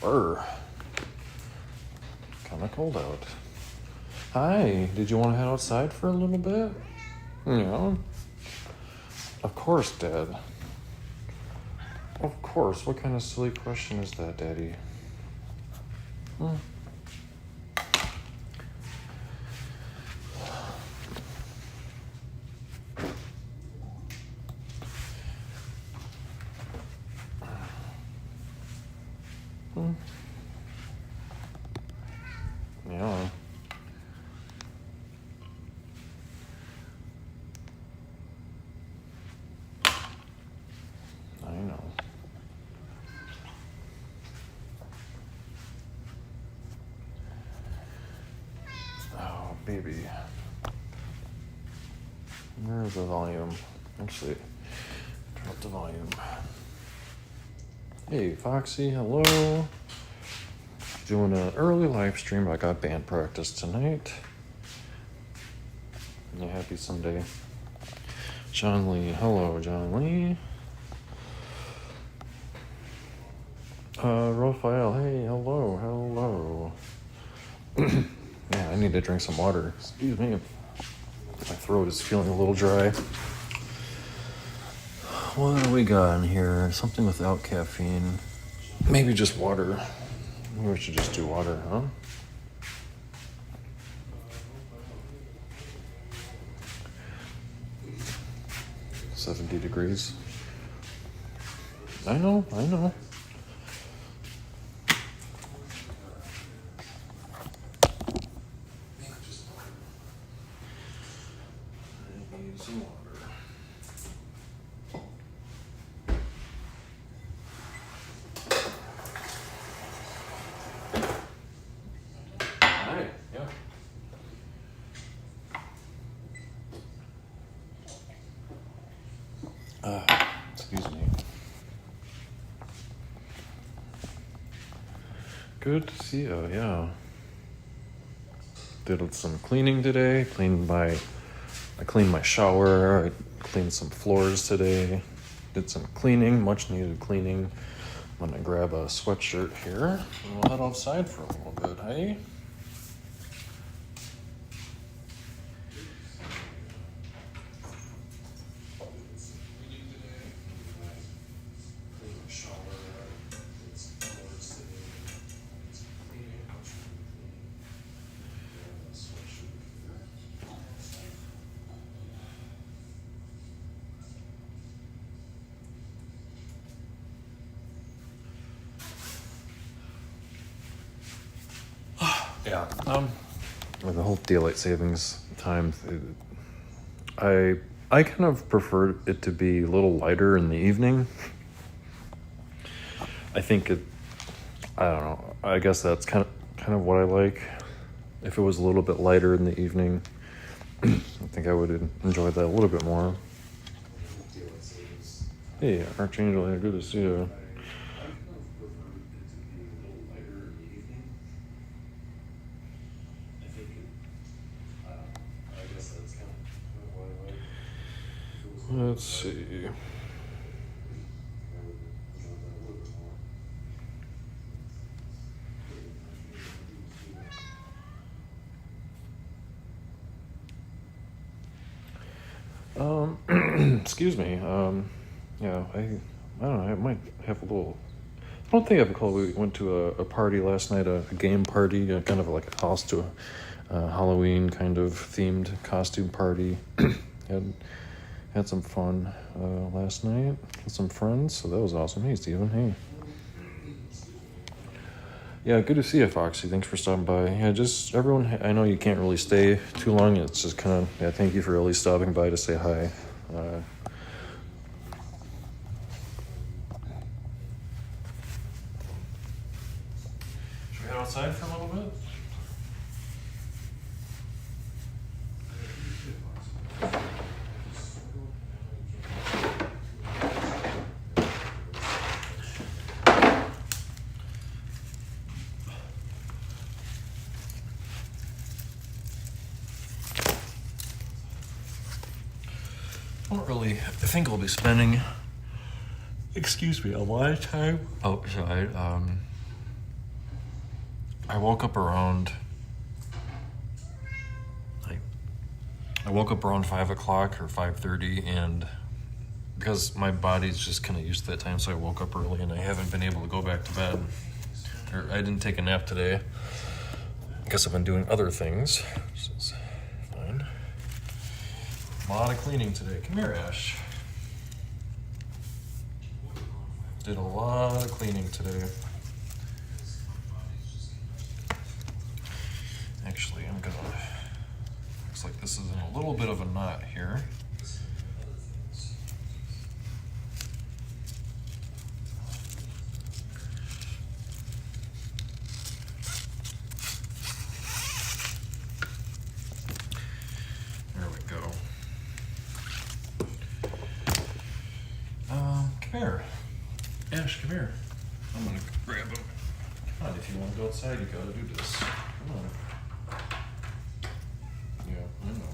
Brr. Kind of cold out. Hi, did you want to head outside for a little bit? Yeah. Of course, Dad. Of course. What kind of silly question is that, Daddy? Yeah. I know. Oh, baby. Where's the volume? Actually, turn up the volume. Hey, Foxy, hello. Doing an early live stream. I got band practice tonight. You happy someday? John Lee, hello, John Lee. Raphael, hey, hello. Yeah, I need to drink some water. Excuse me. My throat is feeling a little dry. What do we got in here? Something without caffeine. Maybe just water. Maybe we should just do water, huh? $70 degrees. I know. Some water. Hi, yeah. Excuse me. Good to see you, yeah. Did some cleaning today. I cleaned my shower. I cleaned some floors today. Did some cleaning, much needed cleaning. I'm gonna grab a sweatshirt here and we'll head outside for a little bit, hey? Yeah, with the whole daylight savings time, I kind of prefer it to be a little lighter in the evening. I think I don't know. I guess that's kind of what I like. If it was a little bit lighter in the evening, I think I would enjoy that a little bit more. Hey, Archangel, yeah, good to see you. Let's see. Excuse me. Yeah, I don't know. I might have a little. I don't think I've called. We went to a party last night, a game party, kind of like a house to a Halloween kind of themed costume party. Had some fun last night with some friends, so that was awesome. Hey, Steven. Hey. Yeah, good to see you, Foxy. Thanks for stopping by. Yeah, just everyone, I know you can't really stay too long. It's just kind of, yeah, thank you for at least stopping by to say hi. Should we head outside for a little bit? I think I'll be spending, a lot of time outside. I woke up around. I woke up around 5 o'clock or 5:30, and because my body's just kind of used to that time, so I woke up early, and I haven't been able to go back to bed. Or I didn't take a nap today. I guess I've been doing other things, which is fine. A lot of cleaning today. Come here, Ash. Did a lot of cleaning today. Actually, I'm gonna. Looks like this is in a little bit of a knot here. There we go. Come here. Ash, come here. I'm gonna grab him. Come on, if you want to go outside, you gotta do this. Come on. Yeah, I know.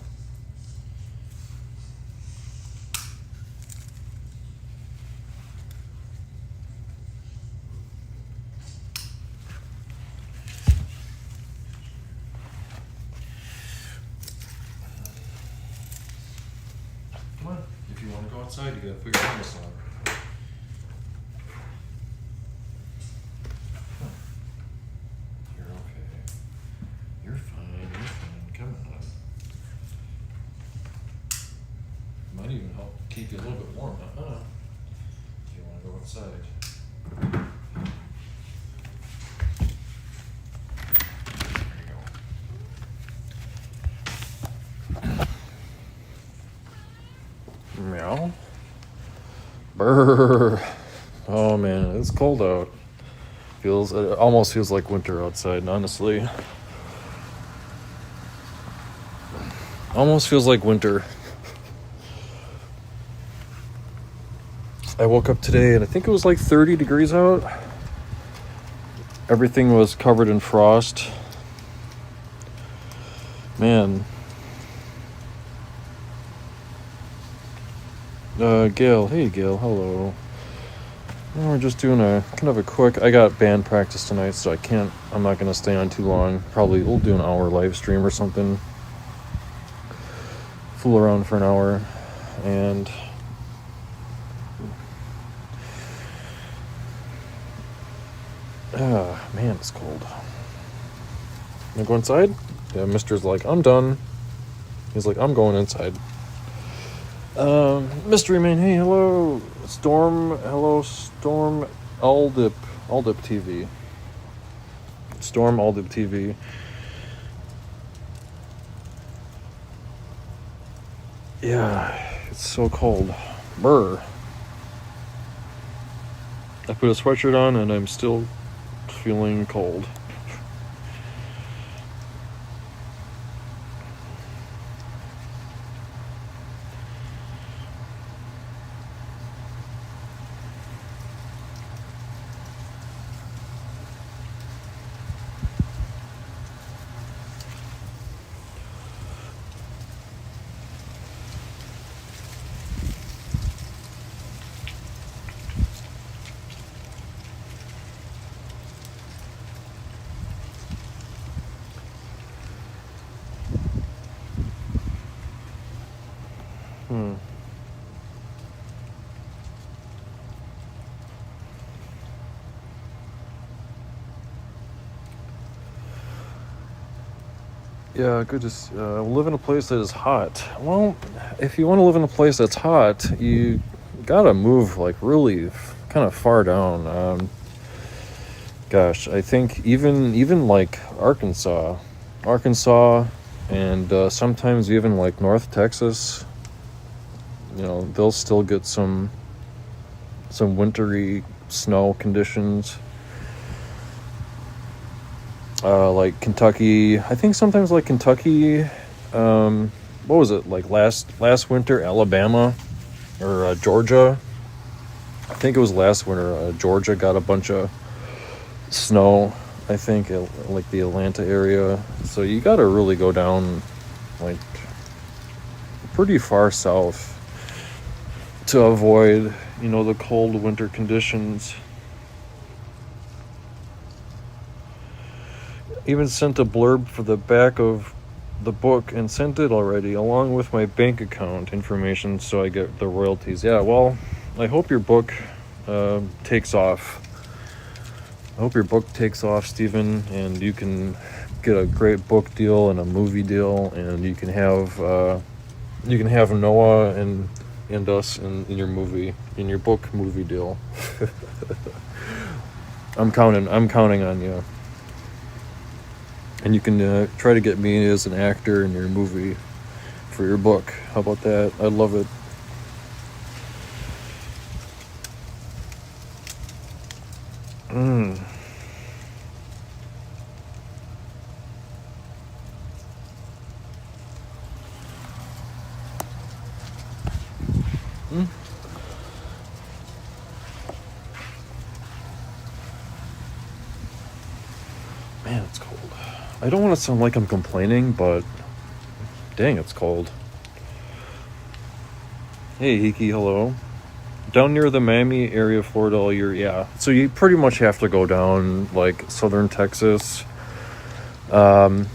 Come on, if you want to go outside, you gotta put your harness on. You're okay. You're fine. You're fine. Come on. Might even help keep you a little bit warm, if you want to go outside. There you go. Meow. Brrr. Oh man, it's cold out. It almost feels like winter outside, honestly. Almost feels like winter. I woke up today and I think it was like 30 degrees out. Everything was covered in frost. Man. Gail. Hey, Gail. Hello. We're just doing a kind of a quick. I got band practice tonight, so I'm not gonna stay on too long. Probably we'll do an hour live stream or something. Fool around for an hour, and man, it's cold. You go inside? Yeah, Mister's like, I'm done. He's like, I'm going inside. Mystery Man, hey, hello. Storm Aldip TV. Storm Aldip TV. Yeah, it's so cold. Brr. I put a sweatshirt on and I'm still feeling cold. Yeah, good to live in a place that is hot. Well, if you want to live in a place that's hot, you gotta move like really kind of far down. Gosh, I think even like Arkansas, and sometimes even like North Texas, they'll still get some wintry snow conditions. Like Kentucky, I think sometimes like Kentucky, what was it, like last winter, Alabama or Georgia? I think it was last winter, Georgia got a bunch of snow, I think, like the Atlanta area. So you gotta really go down like pretty far south to avoid, the cold winter conditions. even sent a blurb for the back of the book and sent it already, along with my bank account information, so I get the royalties. Yeah, well, I hope your book takes off. I hope your book takes off, Stephen, and you can get a great book deal and a movie deal, and you can have Noah and us in your book movie deal. I'm counting on you. And you can try to get me as an actor in your movie for your book. How about that? I'd love it. Man, it's cold. I don't want to sound like I'm complaining, but dang, it's cold. Hey, Hiki, hello. Down near the Miami area of Florida all year, yeah. So you pretty much have to go down, like, southern Texas. Gosh,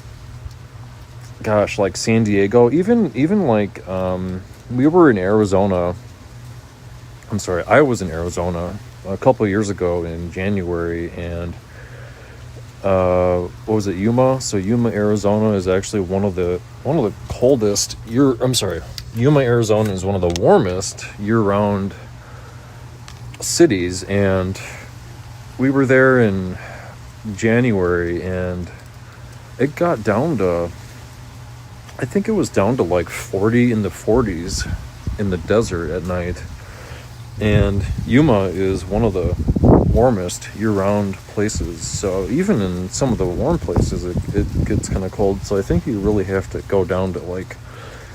like San Diego. Even like, we were in Arizona. I'm sorry, I was in Arizona a couple years ago in January, and what was it, Yuma? So Yuma, Arizona is actually one of the coldest Yuma, Arizona is one of the warmest year-round cities, and we were there in January, and it got down to, I think it was down to like 40 in the 40s in the desert at night. And Yuma is one of the warmest year-round places, so even in some of the warm places it gets kind of cold. So I think you really have to go down to like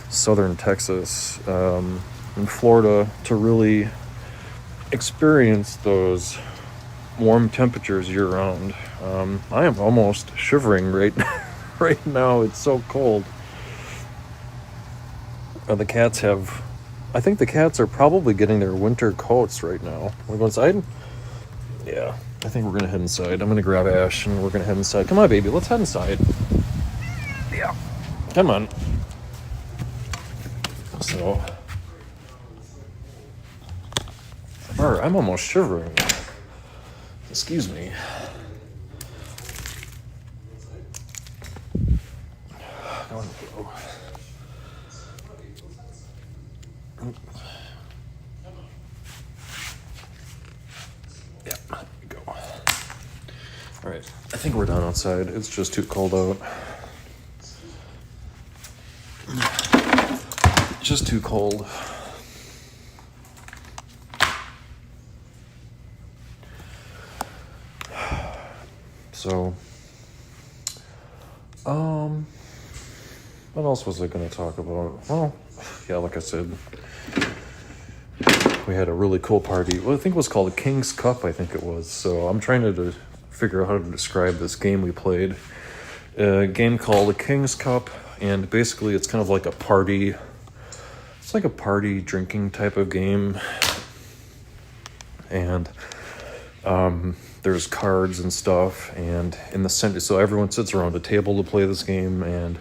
southern Texas and Florida to really experience those warm temperatures year-round. I am almost shivering right now. It's so cold. I think the cats are probably getting their winter coats right now. Want to go inside? Yeah, I think we're going to head inside. I'm going to grab Ash and we're going to head inside. Come on, baby, let's head inside. Yeah. Come on. So, I'm almost shivering. Excuse me. Yeah, there we go. All right, I think we're done outside. It's just too cold out. Just too cold. So, what else was I going to talk about? Well, yeah, like I said, we had a really cool party. Well, I think it was called King's Cup, I think it was. So I'm trying to figure out how to describe this game we played. A game called King's Cup, and basically it's kind of like a party. It's like a party drinking type of game. And there's cards and stuff, and in the center, so everyone sits around a table to play this game, and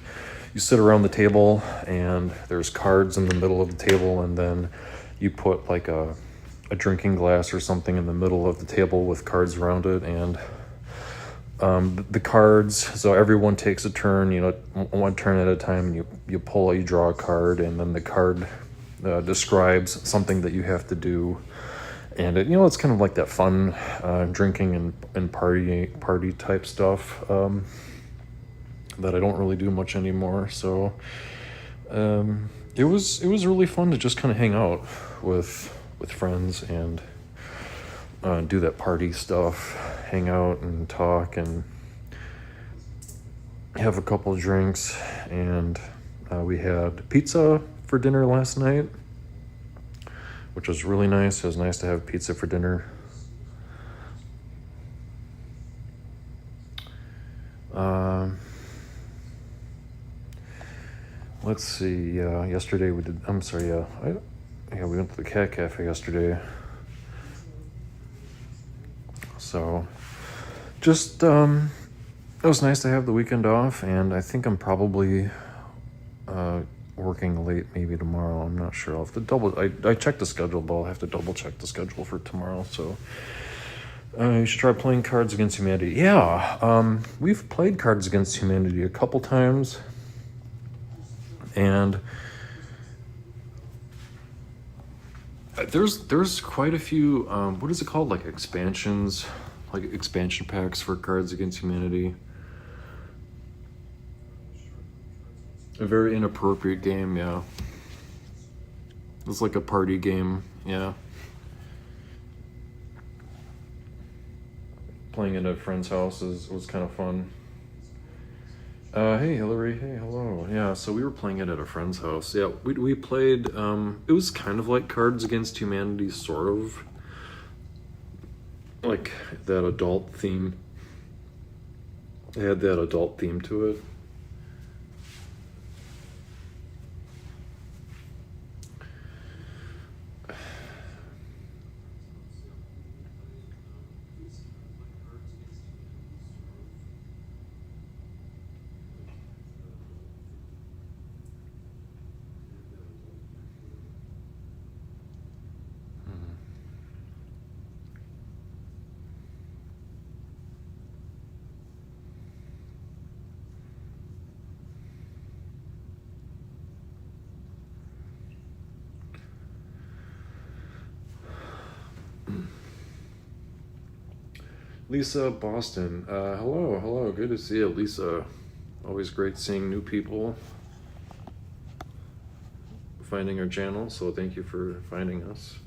you sit around the table, and there's cards in the middle of the table, and then you put like a drinking glass or something in the middle of the table with cards around it, and the cards, so everyone takes a turn, one turn at a time, and you draw a card, and then the card describes something that you have to do. And it's kind of like that fun drinking and party type stuff that I don't really do much anymore. So it was really fun to just kind of hang out with friends and do that party stuff, hang out and talk and have a couple of drinks. And we had pizza for dinner last night, which was really nice. It was nice to have pizza for dinner. Let's see. Yesterday we did. I'm sorry. We went to the cat cafe yesterday. So, just it was nice to have the weekend off, and I think I'm probably working late maybe tomorrow. I'm not sure. I'll have to I checked the schedule, but I'll have to double check the schedule for tomorrow. So you should try playing Cards Against Humanity. Yeah, we've played Cards Against Humanity a couple times, and there's quite a few. What is it called? Like expansions, like expansion packs for Cards Against Humanity. A very inappropriate game, yeah. It's like a party game, yeah. Playing at a friend's house was kind of fun. Hey Hillary, hey, hello. Yeah, so we were playing it at a friend's house. Yeah, we played, it was kind of like Cards Against Humanity, sort of. Like that adult theme. It had that adult theme to it. Lisa Boston, hello, good to see you, Lisa. Always great seeing new people finding our channel, so thank you for finding us.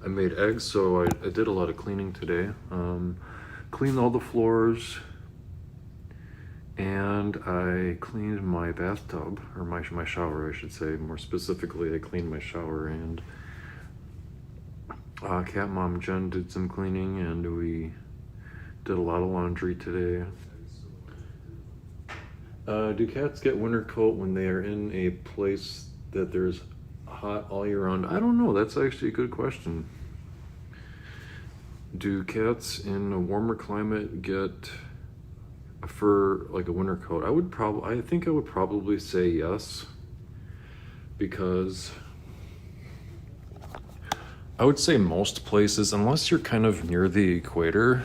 I made eggs, so I did a lot of cleaning today. Cleaned all the floors, and I cleaned my bathtub, or my shower, I should say. More specifically, I cleaned my shower, and Cat Mom Jen did some cleaning, and we did a lot of laundry today. Do cats get winter coat when they are in a place that there's hot all year round? I don't know. That's actually a good question. Do cats in a warmer climate get a fur, like a winter coat? I think I would probably say yes, because I would say most places, unless you're kind of near the equator,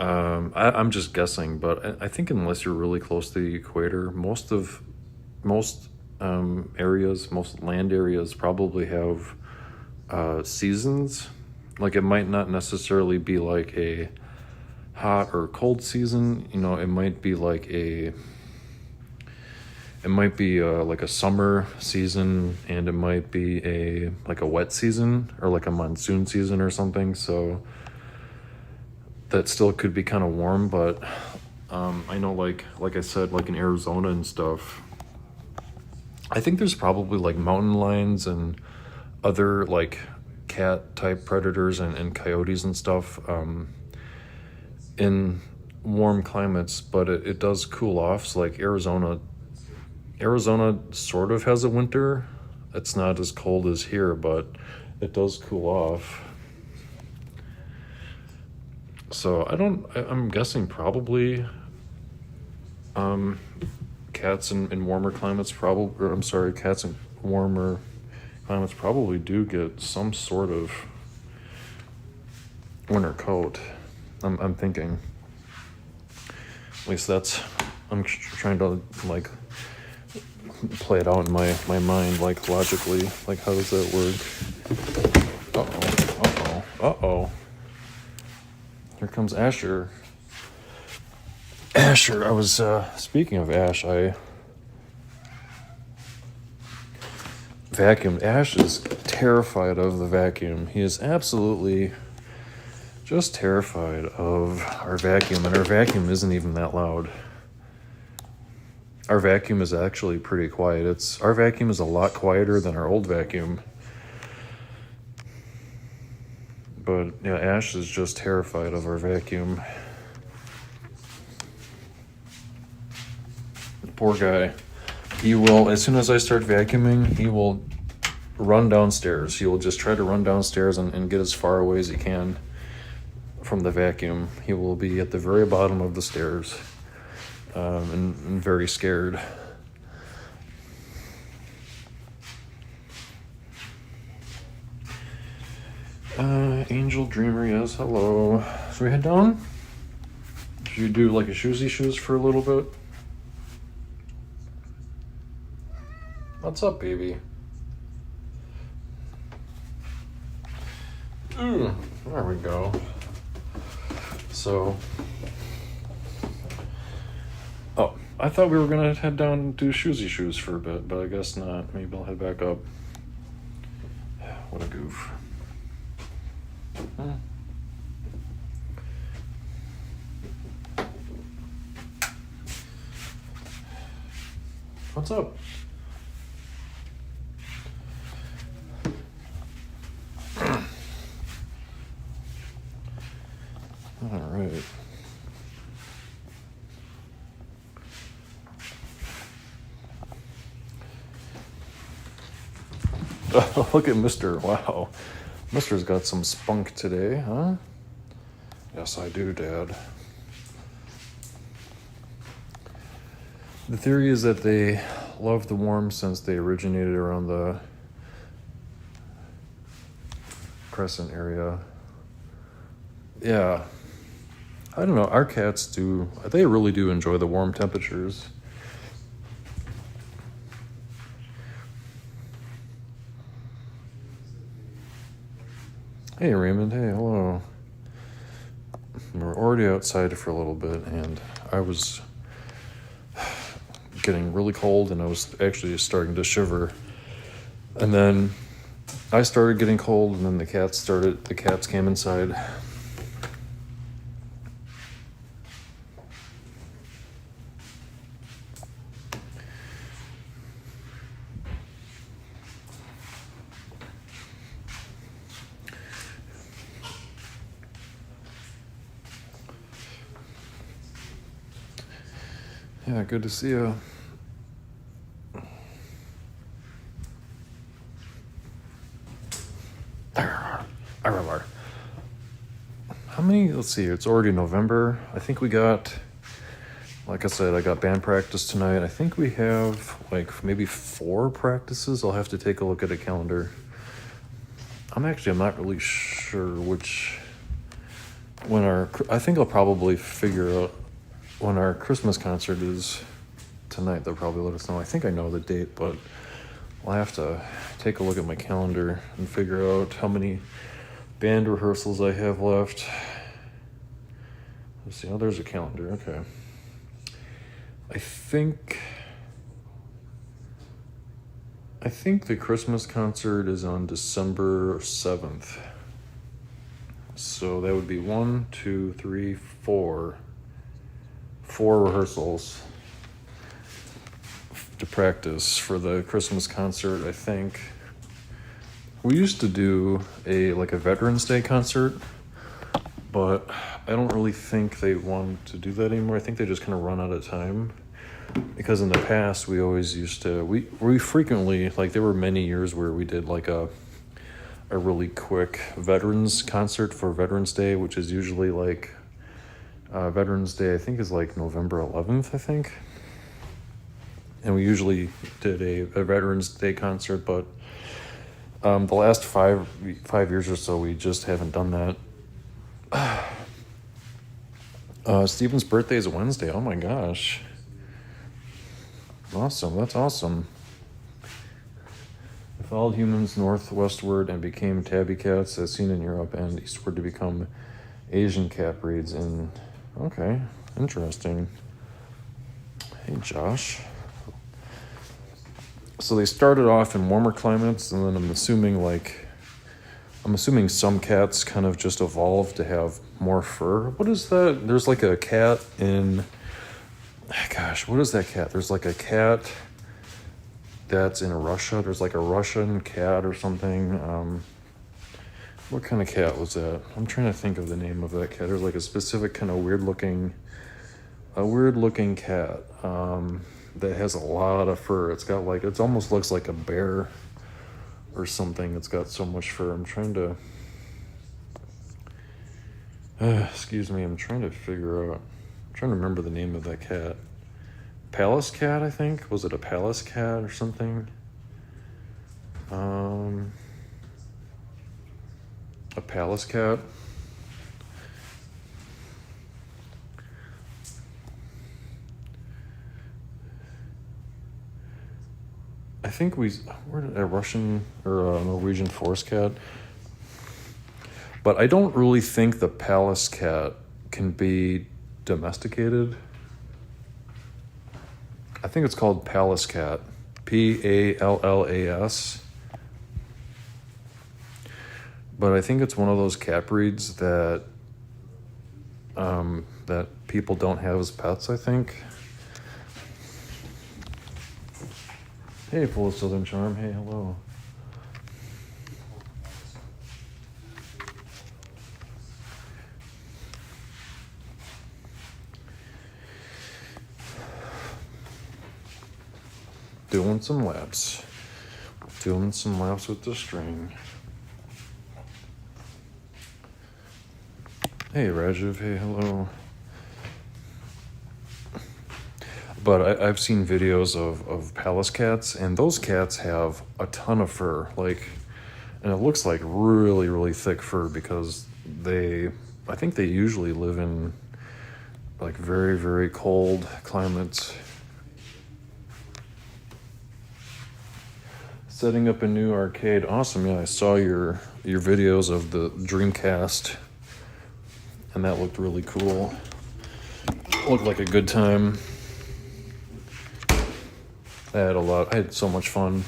I'm just guessing, but I think unless you're really close to the equator, most areas, most land areas probably have seasons. Like, it might not necessarily be like a hot or cold season, you know, it might be like like a summer season, and it might be like a wet season, or like a monsoon season or something. So that still could be kind of warm, but I know, like I said, like in Arizona and stuff, I think there's probably like mountain lions and other like cat type predators and coyotes and stuff in warm climates, but it does cool off. So like Arizona sort of has a winter. It's not as cold as here, but it does cool off. So I'm guessing probably cats in warmer climates cats in warmer climates probably do get some sort of winter coat. I'm thinking. At least I'm trying to like play it out in my mind, like logically, like how does that work? Uh-oh. Here comes Asher. I was, speaking of Ash, I vacuumed. Ash is terrified of the vacuum. He is absolutely just terrified of our vacuum, and our vacuum isn't even that loud. Our vacuum is actually pretty quiet. Our vacuum is a lot quieter than our old vacuum. But yeah, Ash is just terrified of our vacuum. Poor guy. He will, as soon as I start vacuuming, he will run downstairs. He will just try to run downstairs and get as far away as he can from the vacuum. He will be at the very bottom of the stairs and very scared. Angel Dreamer, yes, hello. Should we head down? Should you do like a shoes for a little bit? What's up, baby? There we go. So, I thought we were gonna head down and do shoes for a bit, but I guess not. Maybe I'll head back up. What a goof. What's up? All right. Look at Mr. Wow. Mister's got some spunk today, huh? Yes, I do, Dad. The theory is that they love the warm since they originated around the Crescent area. Yeah. I don't know, our cats do, they really do enjoy the warm temperatures. Hey Raymond, hey, hello. We're already outside for a little bit and I was getting really cold and I was actually starting to shiver. And then I started getting cold and then the cats came inside. Yeah, good to see you. How many, let's see, it's already November. I think we got, like I said, I got band practice tonight. I think we have like maybe 4 practices. I'll have to take a look at a calendar. I'm not really sure I think I'll probably figure out when our Christmas concert is tonight. They'll probably let us know. I think I know the date, but I'll have to take a look at my calendar and figure out how many band rehearsals I have left. Let's see. Oh, there's a calendar. Okay. I think the Christmas concert is on December 7th. So that would be 1, 2, 3, 4 rehearsals to practice for the Christmas concert. I think we used to do a Veterans Day concert, but I don't really think they want to do that anymore. I think they just kind of run out of time, because in the past we always used to, we frequently, there were many years where we did a really quick veterans concert for Veterans Day, which is usually Veterans Day, I think, is November 11th, I think. And we usually did a Veterans Day concert, but the last five years or so, we just haven't done that. Steven's birthday is a Wednesday. Oh my gosh. Awesome. That's awesome. They followed humans northwestward and became tabby cats as seen in Europe, and eastward to become Asian cat breeds. And okay, interesting. Hey, Josh. So they started off in warmer climates, and then I'm assuming some cats kind of just evolved to have more fur. What is that? There's a cat in, gosh, what is that cat? There's a cat that's in Russia. There's a Russian cat or something. What kind of cat was that? I'm trying to think of the name of that cat. There's like a specific kind of weird looking cat that has a lot of fur. It's got like, it almost looks like a bear or something. It's got so much fur. I'm trying to, excuse me, I'm trying to figure out, I'm trying to remember the name of that cat. Palace cat, I think. Was it a palace cat or something? A palace cat. I think where did a Russian or a Norwegian forest cat. But I don't really think the palace cat can be domesticated. I think it's called palace cat. Pallas. But I think it's one of those cat breeds that that people don't have as pets, I think. Hey, full of Southern Charm. Hey, hello. Doing some laps. Doing some laps with the string. Hey, Rajiv. Hey, hello. But I've seen videos of palace cats, and those cats have a ton of fur. Like, and it looks like really, really thick fur because I think they usually live in like very, very cold climates. Setting up a new arcade. Awesome. Yeah, I saw your videos of the Dreamcast, and that looked really cool. Looked like a good time. I had so much fun.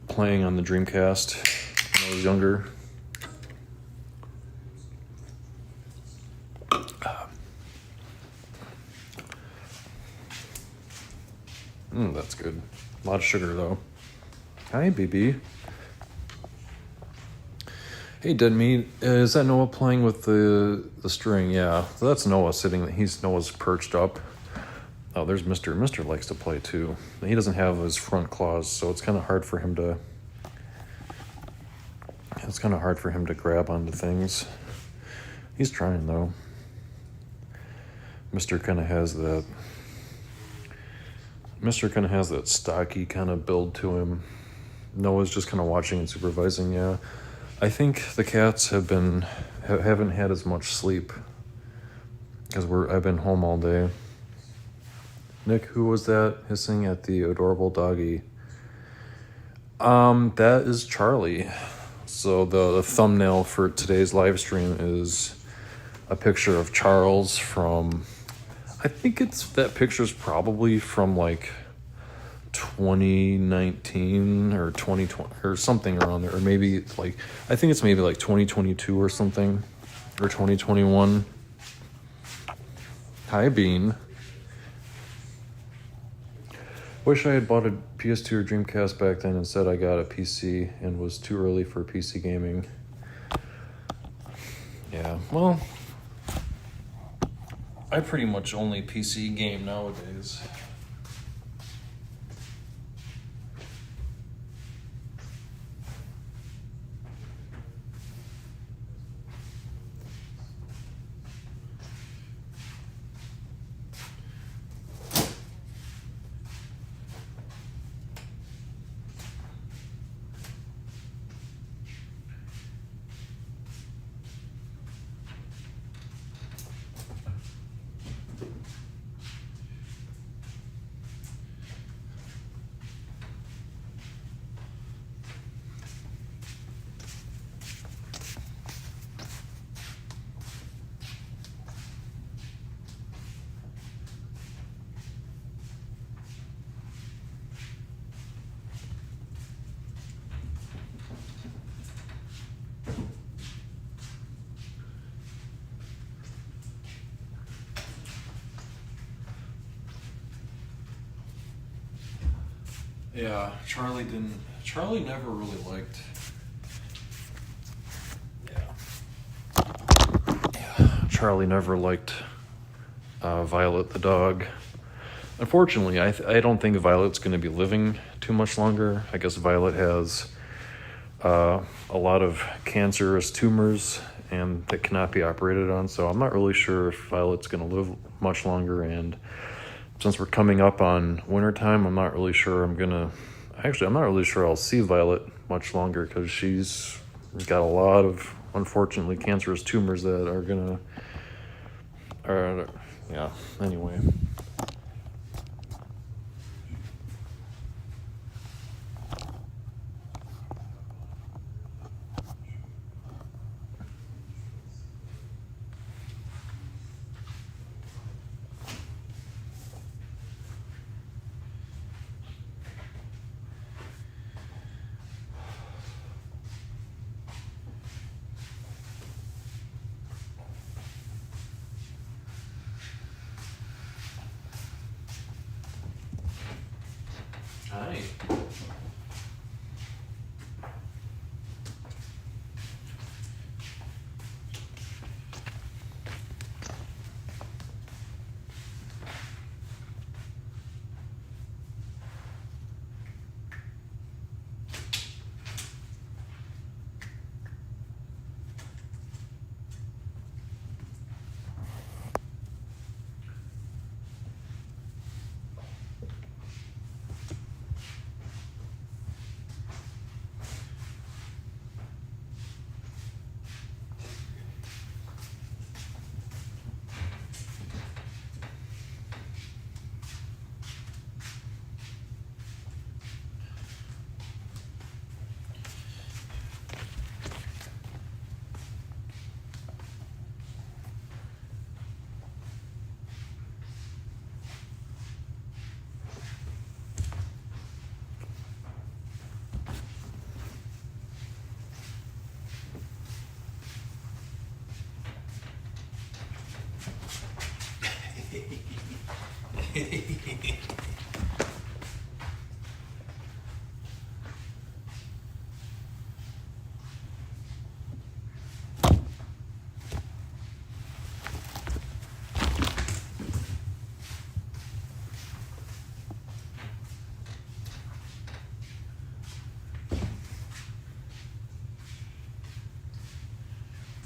Playing on the Dreamcast when I was younger. That's good. A lot of sugar though. Hi, BB. Hey, Dead Meat. Is that Noah playing with the string? Yeah. So that's Noah sitting. Noah's perched up. Oh, there's Mr. Mr. likes to play too. He doesn't have his front claws, so it's kind of hard for him to. It's kind of hard for him to grab onto things. He's trying though. Mr. kind of has that. Mr. kind of has that stocky kind of build to him. Noah's just kind of watching and supervising. Yeah. I think the cats haven't had as much sleep because I've been home all day. Nick, who was that hissing at the adorable doggy? That is Charlie. So the thumbnail for today's live stream is a picture of Charles from, I think that picture's probably from like 2019 or 2020 or something around there, or maybe it's like, I think it's maybe like 2022 or something, or 2021. Hi, Bean. Wish I had bought a PS2 or Dreamcast back then. Instead, I got a PC and was too early for PC gaming. Yeah, well, I pretty much only PC game nowadays. Yeah, Charlie never really liked. Yeah. Charlie never liked Violet the dog. Unfortunately, I don't think Violet's going to be living too much longer. I guess Violet has a lot of cancerous tumors and that cannot be operated on, so I'm not really sure if Violet's going to live much longer. And since we're coming up on wintertime, I'm not really sure I'm not really sure I'll see Violet much longer, because she's got a lot of, unfortunately, cancerous tumors that yeah, anyway. Hi.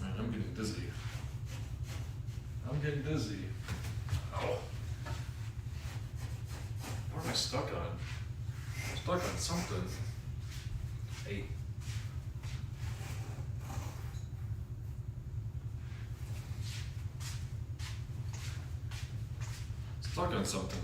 Man, I'm getting dizzy. I'm getting dizzy. Oh. What am I stuck on? I'm stuck on something. Hey. Stuck on something.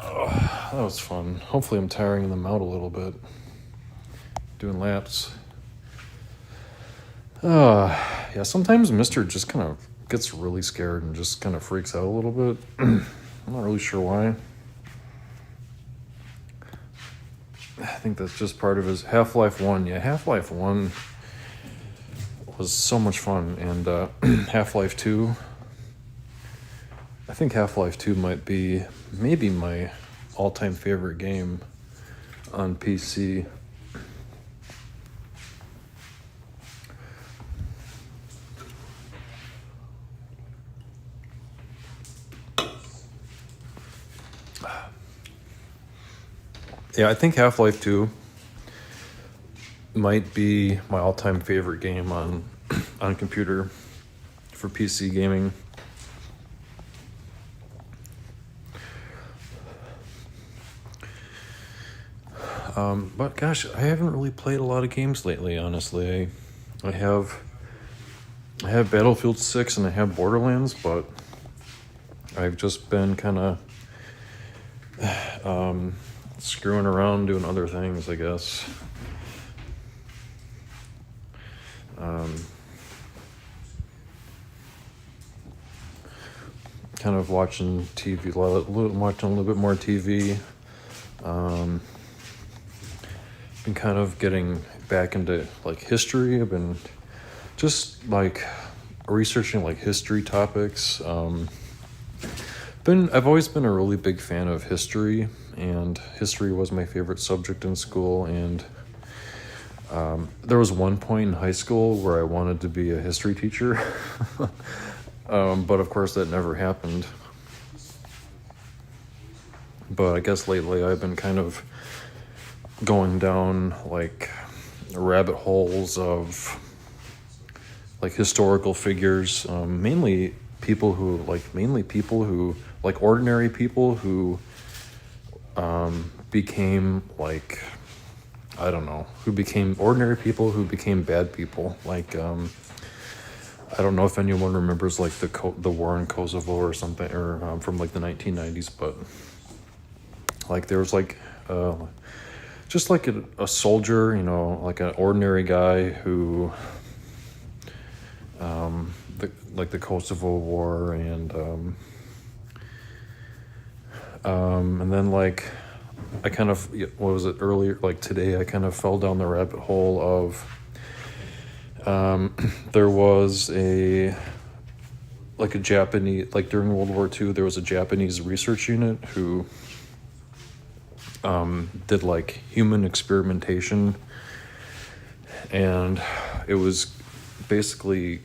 Oh, that was fun. Hopefully I'm tiring them out a little bit. Doing laps. Yeah, sometimes Mister just kind of gets really scared and just kind of freaks out a little bit. I'm not really sure why. I think that's just part of his Half-Life 1. Yeah, Half-Life 1 was so much fun. And Half-Life 2, I think Half-Life 2 might be maybe my all-time favorite game on PC. Yeah, I think Half-Life 2 might be my all-time favorite game on computer for PC gaming. But gosh, I haven't really played a lot of games lately, honestly. I have Battlefield 6 and I have Borderlands, but I've just been kind of screwing around doing other things, I guess. Kind of watching TV, watching a little bit more TV. Been kind of getting back into like history. I've been just like researching like history topics. I've always been a really big fan of history, and history was my favorite subject in school. And there was one point in high school where I wanted to be a history teacher, but of course that never happened. But I guess lately I've been kind of going down like rabbit holes of like historical figures, mainly people who like ordinary people who became like, I don't know, who became ordinary people who became bad people. Like, I don't know if anyone remembers like the war in Kosovo or something, or from like the 1990s, but like there was like just like a soldier, you know, like an ordinary guy who the Kosovo War, and then like I kind of, what was it, earlier, like today I kind of fell down the rabbit hole of there was a Japanese, like during World War II, there was a Japanese research unit who did like human experimentation, and it was basically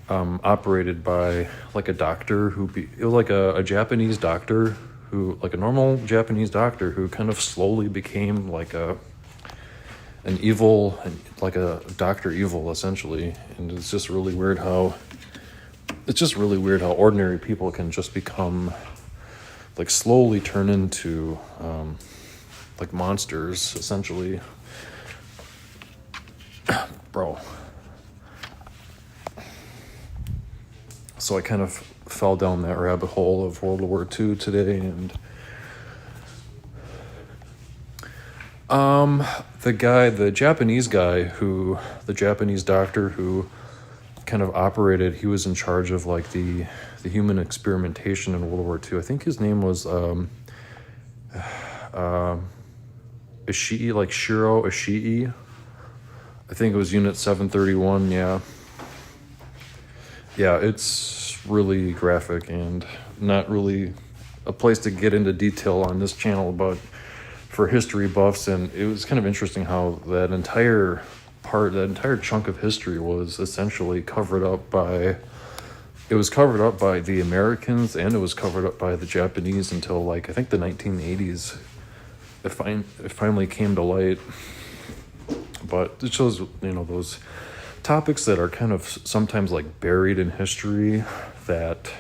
operated by like a doctor it was like a Japanese doctor who, like a normal Japanese doctor who kind of slowly became like an evil, like a Dr. Evil essentially. And it's just really weird how ordinary people can just become like slowly turn into like monsters essentially. Bro. So I kind of fell down that rabbit hole of World War II today, and the Japanese doctor who kind of operated, he was in charge of like the human experimentation in World War II. I think his name was Ishii, like Shiro Ishii. I think it was Unit 731, yeah. Yeah, it's really graphic and not really a place to get into detail on this channel, but for history buffs, and it was kind of interesting how that entire chunk of history was essentially covered up by the Americans, and it was covered up by the Japanese until like I think the 1980s. It finally came to light. But it shows, you know, those topics that are kind of sometimes like buried in history that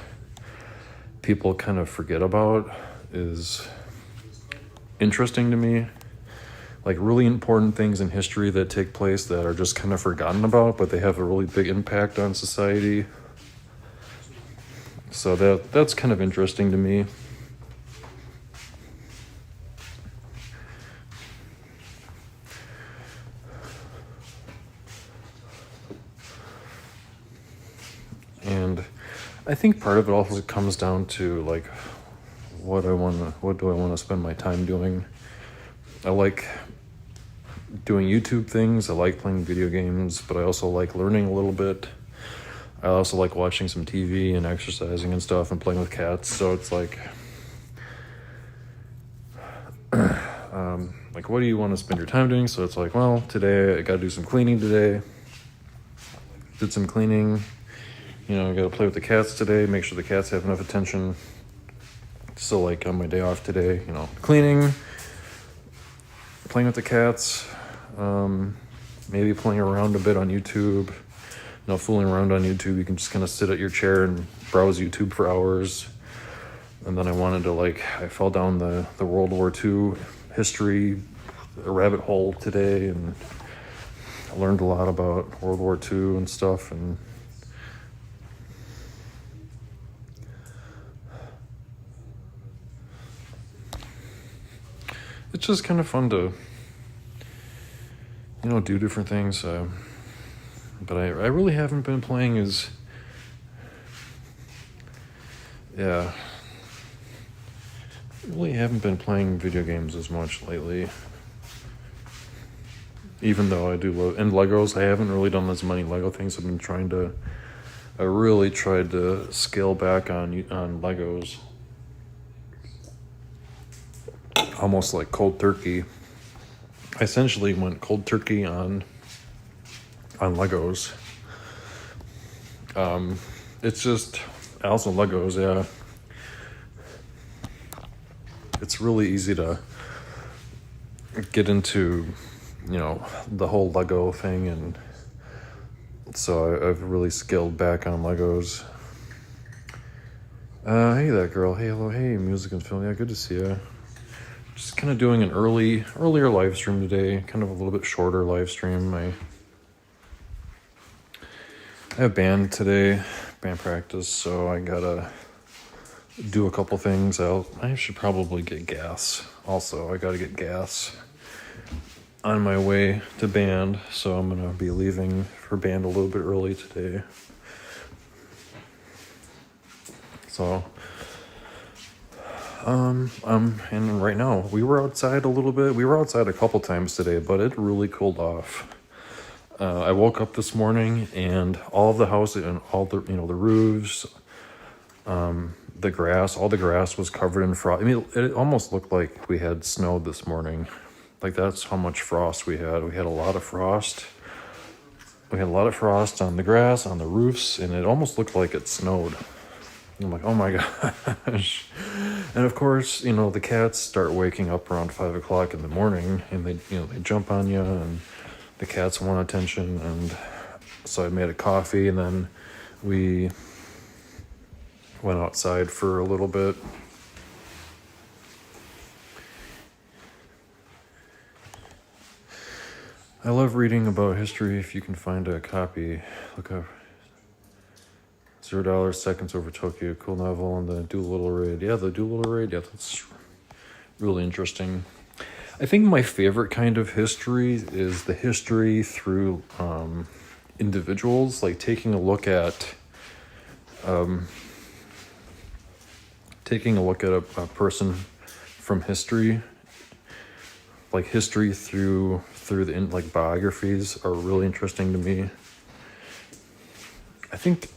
people kind of forget about is interesting to me. Like really important things in history that take place that are just kind of forgotten about, but they have a really big impact on society. So that's kind of interesting to me. And I think part of it also comes down to like what do I want to spend my time doing. I like doing YouTube things, I like playing video games, but I also like learning a little bit. I also like watching some TV and exercising and stuff and playing with cats. So it's like like what do you want to spend your time doing? So it's like, well, today I gotta do some cleaning today. Did some cleaning. You know, I gotta play with the cats today, make sure the cats have enough attention. So like on my day off today, you know, cleaning, playing with the cats, maybe playing around a bit on YouTube. You know, fooling around on YouTube, you can just kind of sit at your chair and browse YouTube for hours. And then I fell down the World War II history a rabbit hole today, and I learned a lot about World War II and stuff, and it's just kind of fun to, do different things. But I really haven't been playing yeah, really haven't been playing video games as much lately. Even though I do love, and Legos, I haven't really done as many Lego things. I really tried to scale back on Legos. Almost like cold turkey. I essentially went cold turkey on Legos. It's just also Legos, yeah. It's really easy to get into, the whole Lego thing, and so I've really scaled back on Legos. Hey, that girl. Hey, hello. Hey, music and film. Yeah, good to see you. Just kind of doing an earlier live stream today, kind of a little bit shorter live stream. I have band today, band practice, so I gotta do a couple things. I should probably get gas. Also, I gotta get gas on my way to band, so I'm gonna be leaving for band a little bit early today. So, and right now we were outside a little bit. We were outside a couple times today, but it really cooled off. I woke up this morning and all of the houses and all the, the roofs, the grass, all the grass was covered in frost. I mean, it almost looked like we had snow this morning. Like, that's how much frost we had. We had a lot of frost. We had a lot of frost on the grass, on the roofs, and it almost looked like it snowed. I'm like, oh my gosh. And of course, the cats start waking up around 5 o'clock in the morning, and they jump on you, and the cats want attention. And so I made a coffee, and then we went outside for a little bit. I love reading about history. If you can find a copy, look up $0 Seconds Over Tokyo, cool novel, and the Doolittle Raid. Yeah, the Doolittle Raid, yeah, that's really interesting. I think my favorite kind of history is the history through individuals, like taking a look at a person from history, like history through the like biographies are really interesting to me. I think,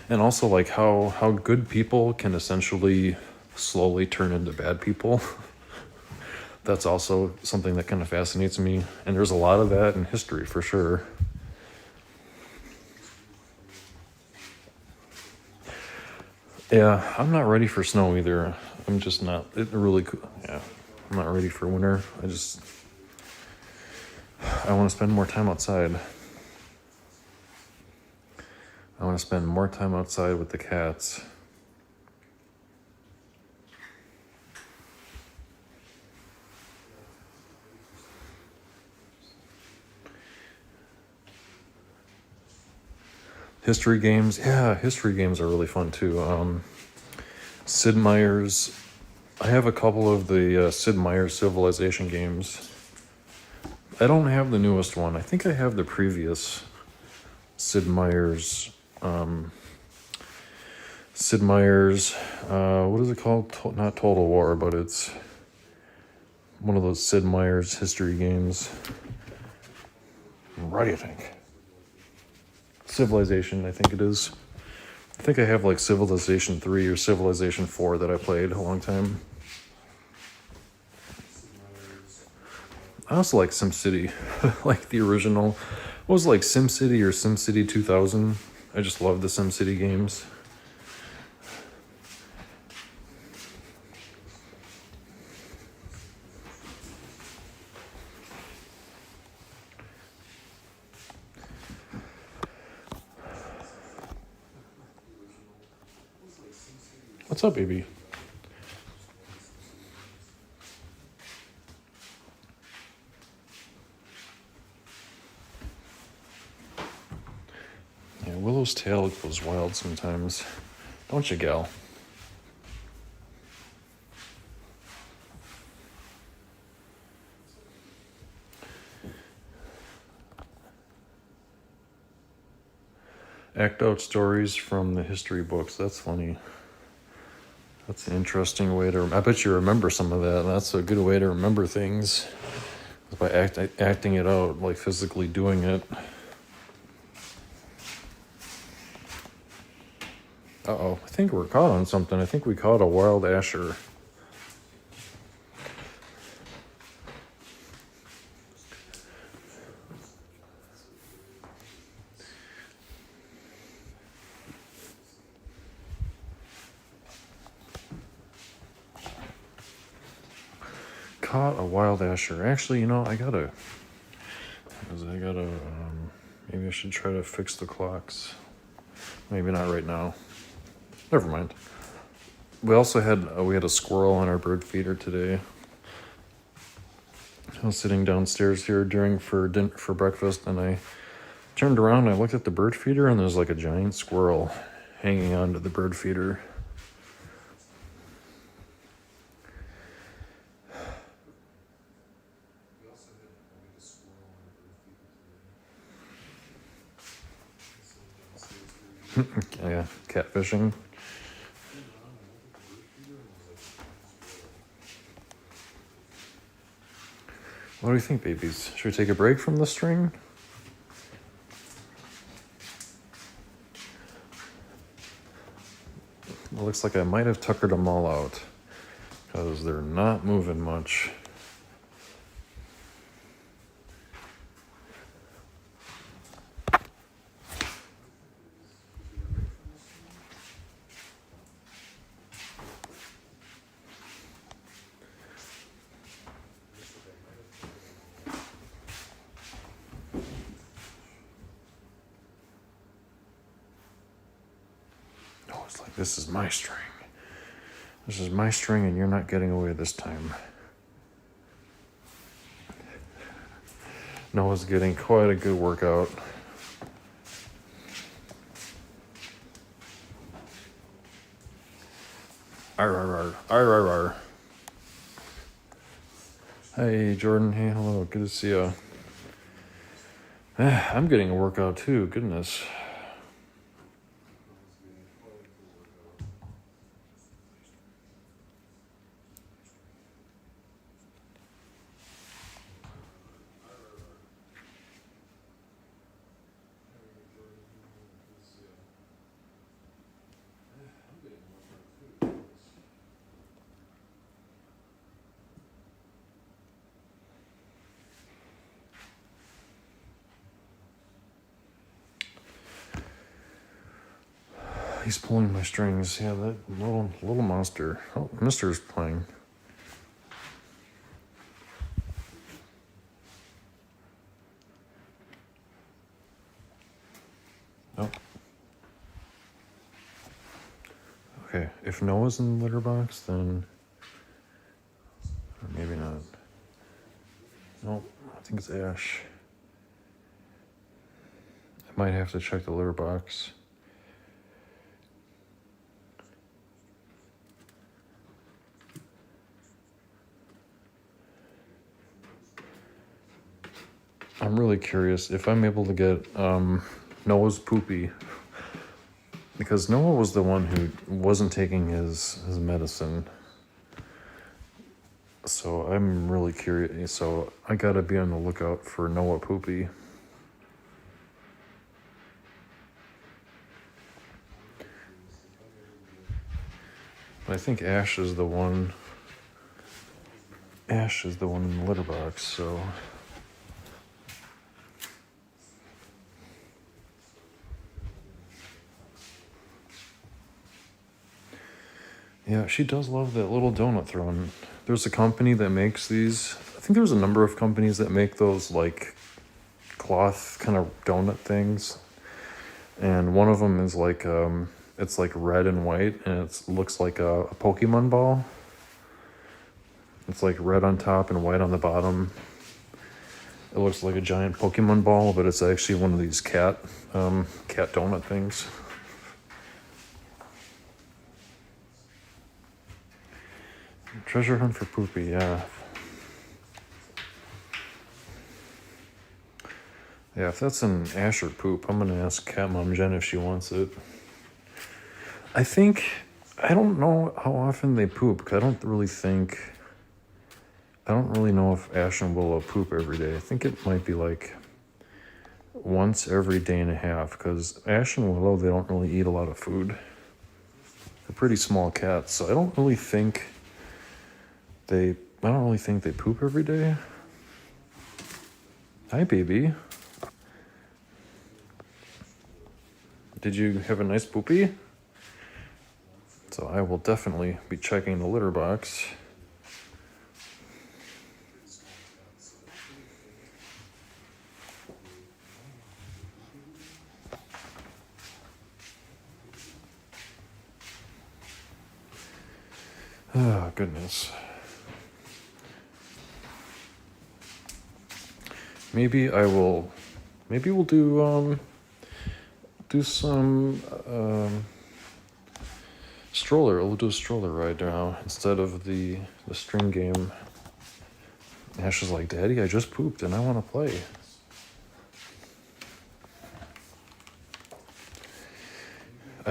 and also like how good people can essentially slowly turn into bad people. That's also something that kind of fascinates me, and there's a lot of that in history for sure. Yeah, I'm not ready for snow either. I'm just not. Yeah, I'm not ready for winter. I want to spend more time outside. I want to spend more time outside with the cats. History games. Yeah, history games are really fun too. Sid Meier's. I have a couple of the Sid Meier's Civilization games. I don't have the newest one. I think I have the previous Sid Meier's. Sid Meier's. What is it called? Not Total War, but it's one of those Sid Meier's history games. What do you think? Civilization, I think it is. I think I have like Civilization 3 or Civilization 4 that I played a long time. I also like SimCity, like the original. What was it, like SimCity or SimCity 2000? I just love the SimCity games. What's up, baby? Willow's tail goes wild sometimes. Don't you, gal? Act out stories from the history books. That's funny. That's an interesting way to... I bet you remember some of that. That's a good way to remember things. By acting it out, like physically doing it. Uh-oh. I think we're caught on something. I think we caught a wild asher. Caught a wild asher. Actually, you know, I gotta, maybe I should try to fix the clocks. Maybe not right now. Never mind. We also had, we had a squirrel on our bird feeder today. I was sitting downstairs here for breakfast, and I turned around and I looked at the bird feeder, and there's like a giant squirrel hanging onto the bird feeder. Yeah, catfishing. What do you think, babies? Should we take a break from the string? It looks like I might have tuckered them all out, because they're not moving much. Oh, it's like, this is my string. This is my string, and you're not getting away this time. Noah's getting quite a good workout. Arr, arr, arr, arr, arr, arr. Hey, Jordan. Hey, hello. Good to see you. I'm getting a workout too. Goodness. He's pulling my strings. Yeah, that little monster. Oh, Mister's playing. Oh. Okay, if Noah's in the litter box, then... Or maybe not. Nope, I think it's Ash. I might have to check the litter box. I'm really curious if I'm able to get Noah's poopy, because Noah was the one who wasn't taking his medicine. So I'm really curious. So I gotta be on the lookout for Noah poopy. But I think Ash is the one. Ash is the one in the litter box. So. Yeah, she does love that little donut throne. There's a company that makes these. I think there's a number of companies that make those like cloth kind of donut things. And one of them is like, it's like red and white, and it looks like a Pokemon ball. It's like red on top and white on the bottom. It looks like a giant Pokemon ball, but it's actually one of these cat donut things. Treasure hunt for Poopy, yeah. Yeah, if that's an Asher poop, I'm gonna ask Cat Mom Jen if she wants it. I don't know how often they poop, because I don't really know if Ash and Willow poop every day. I think it might be like once every day and a half, because Ash and Willow, they don't really eat a lot of food. They're pretty small cats, so I don't really think they poop every day. Hi, baby. Did you have a nice poopy? So I will definitely be checking the litter box. Oh, goodness. Maybe we'll do some stroller. We'll do a stroller ride now instead of the string game. Ash is like, Daddy, I just pooped and I want to play. I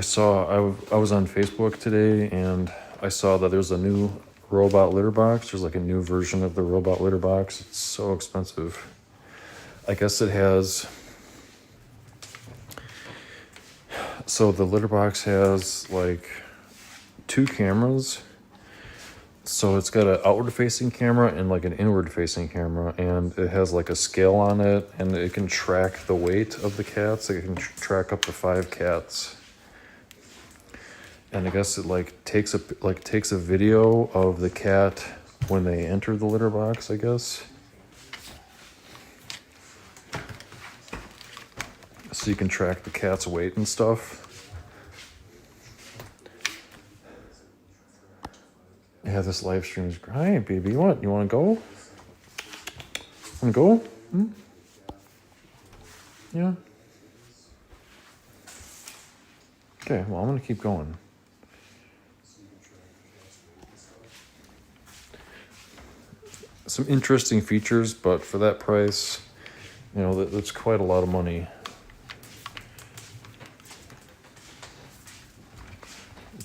was on Facebook today and I saw that there's a new robot litter box. There's like a new version of the robot litter box. It's so expensive. I guess it has. So the litter box has like 2 cameras. So it's got an outward facing camera and like an inward facing camera, and it has like a scale on it, and it can track the weight of the cats. It can track up to 5 cats. And I guess it takes a video of the cat when they enter the litter box, I guess. So you can track the cat's weight and stuff. Yeah, this live stream is great. Hi, baby. What? You want to go? Want to go? Yeah. Okay, well, I'm going to keep going. Some interesting features, but for that price, that's quite a lot of money.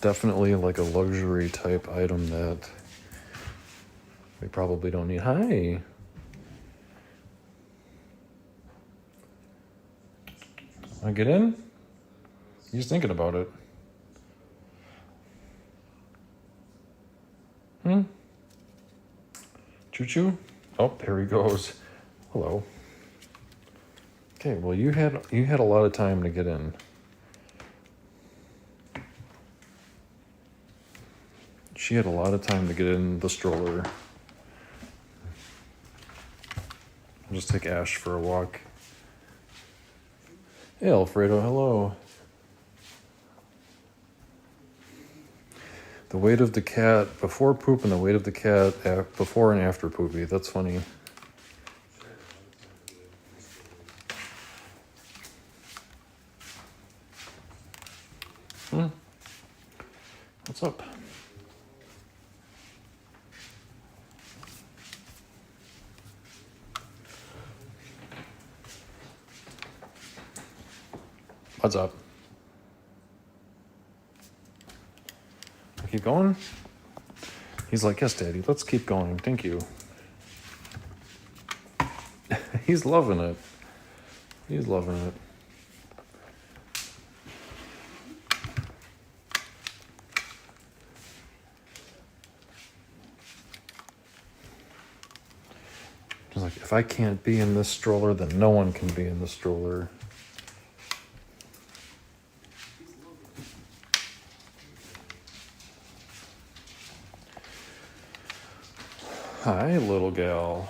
Definitely like a luxury type item that we probably don't need. Hi. Want to get in? He's thinking about it. Choo-choo? Oh, there he goes. Hello. Okay, well, you had a lot of time to get in. She had a lot of time to get in the stroller. I'll just take Ash for a walk. Hey, Alfredo, hello. The weight of the cat before poop and the weight of the cat before and after poopy. That's funny. What's up? What's up? Keep going? He's like, yes, Daddy, let's keep going. Thank you. He's loving it. He's loving it. He's like, if I can't be in this stroller, then no one can be in the stroller. Hi, little gal.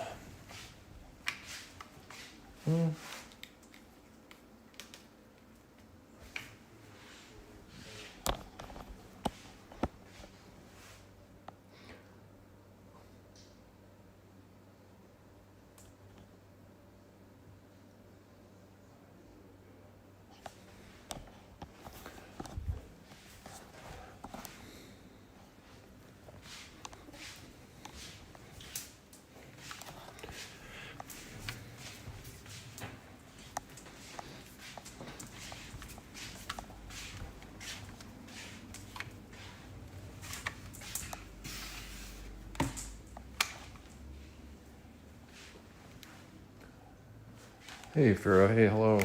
Hey, Farah. Hey, hello.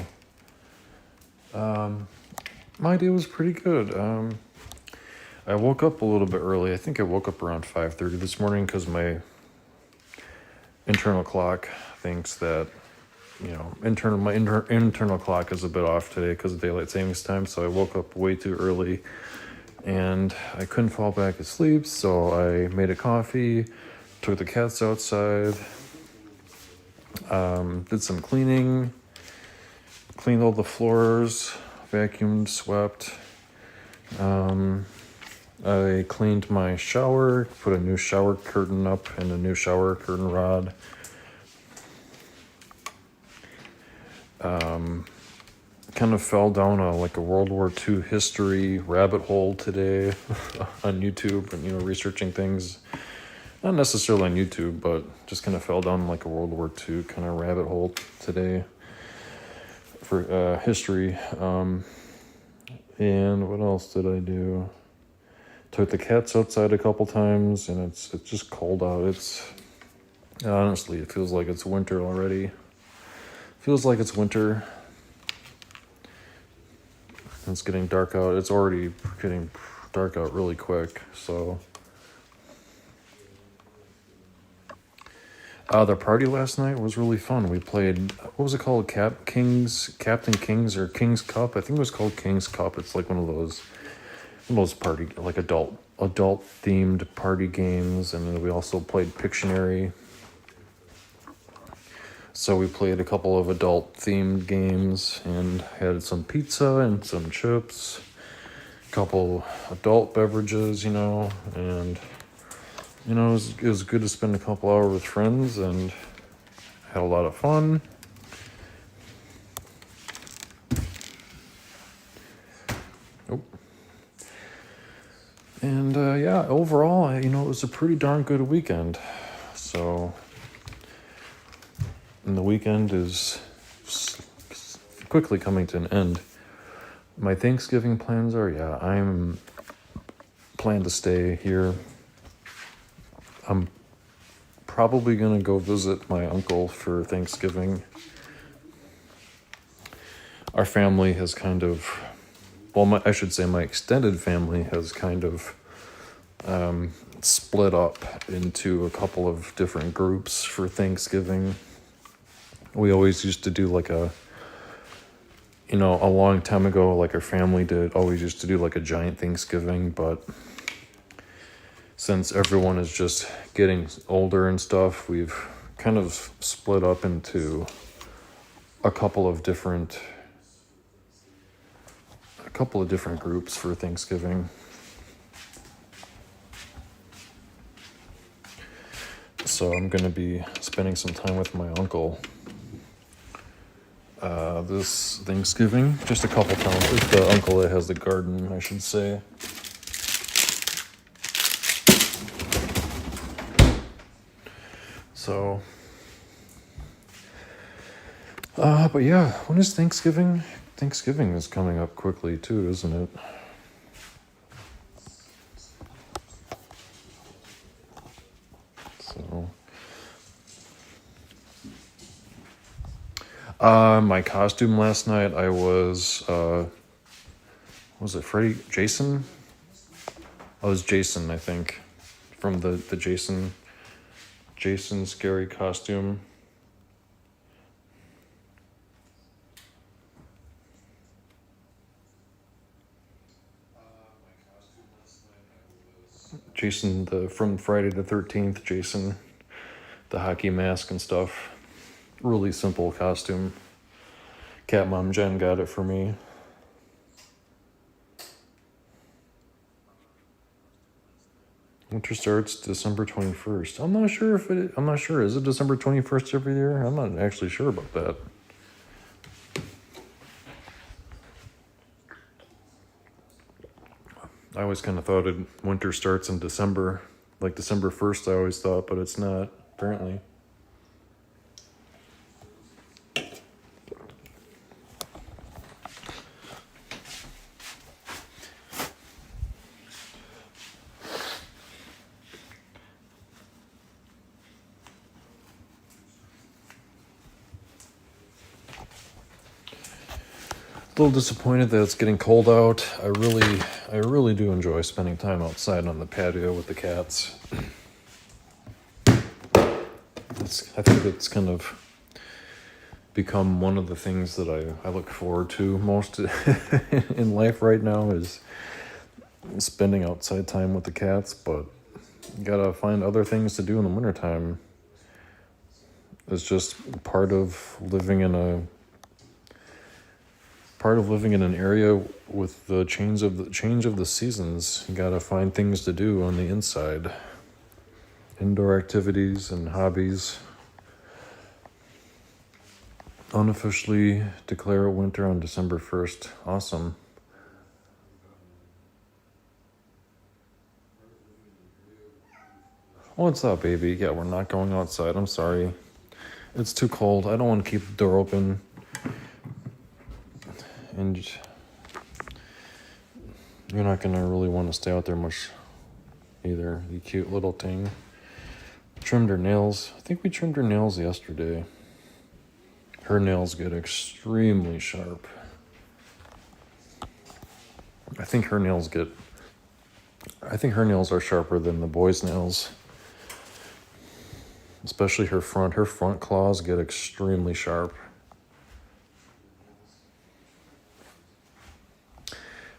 Um, my day was pretty good. I woke up a little bit early. I think I woke up around 5:30 this morning because my internal clock thinks that, internal clock is a bit off today because of daylight savings time. So I woke up way too early, and I couldn't fall back asleep. So I made a coffee, took the cats outside, did some cleaning, cleaned all the floors, vacuumed, swept. I cleaned my shower, put a new shower curtain up and a new shower curtain rod. Kind of fell down like a World War II history rabbit hole today on YouTube, and researching things. Not necessarily on YouTube, but just kind of fell down like a World War II kind of rabbit hole today for history. And what else did I do? Took the cats outside a couple times, and it's just cold out. Honestly, it feels like it's winter already. Feels like it's winter. It's getting dark out. It's already getting dark out really quick. So, the party last night was really fun. We played, what was it called? Captain Kings or King's Cup. I think it was called King's Cup. It's like one of those party, like adult themed party games. And then we also played Pictionary. So we played a couple of adult themed games and had some pizza and some chips, a couple adult beverages, and it was good to spend a couple hours with friends and had a lot of fun. And yeah, overall, it was a pretty darn good weekend. So, and the weekend is quickly coming to an end. My Thanksgiving plans are, I'm plan to stay here. I'm probably going to go visit my uncle for Thanksgiving. Our family has kind of, I should say my extended family has kind of split up into a couple of different groups for Thanksgiving. We always used to do like a long time ago, like our family always used to do like a giant Thanksgiving, but since everyone is just getting older and stuff, we've kind of split up into a couple of different groups for Thanksgiving. So I'm going to be spending some time with my uncle this Thanksgiving. Just a couple times. It's the uncle that has the garden, I should say. So, but yeah, when is Thanksgiving? Thanksgiving is coming up quickly too, isn't it? So, my costume last night, I was it Freddy? Jason? I was Jason, I think, from the Jason scary costume. Jason, from Friday the 13th, Jason, the hockey mask and stuff. Really simple costume. Cat Mom Jen got it for me. Winter starts December 21st. I'm not sure. Is it December 21st every year? I'm not actually sure about that. I always kind of thought winter starts in December. Like December 1st, I always thought, but it's not, apparently. little disappointed that it's getting cold out. I really do enjoy spending time outside on the patio with the cats. I think it's kind of become one of the things that I look forward to most in life right now is spending outside time with the cats, but you gotta find other things to do in the wintertime. It's just part of living in an area with the change of the seasons. You gotta find things to do on the inside. Indoor activities and hobbies. Unofficially declare winter on December 1st. Awesome. What's up, baby? Yeah, we're not going outside. I'm sorry. It's too cold. I don't want to keep the door open. And you're not going to really want to stay out there much either. You cute little thing. Trimmed her nails. I think we trimmed her nails yesterday. Her nails get extremely sharp. I think her nails are sharper than the boys' nails. Especially her front claws get extremely sharp.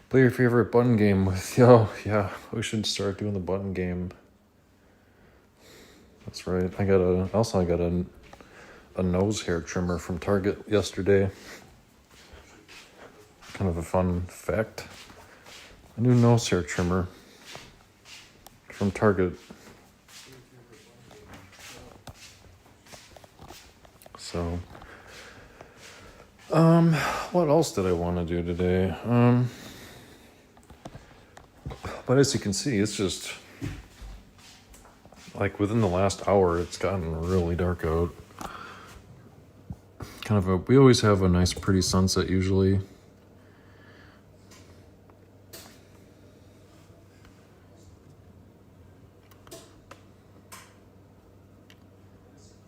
Play your favorite button game with, yeah, we should start doing the button game. That's right. I got a nose hair trimmer from Target yesterday. Kind of a fun fact. A new nose hair trimmer from Target. So, what else did I want to do today? But as you can see, it's just like within the last hour, it's gotten really dark out. We always have a nice pretty sunset usually.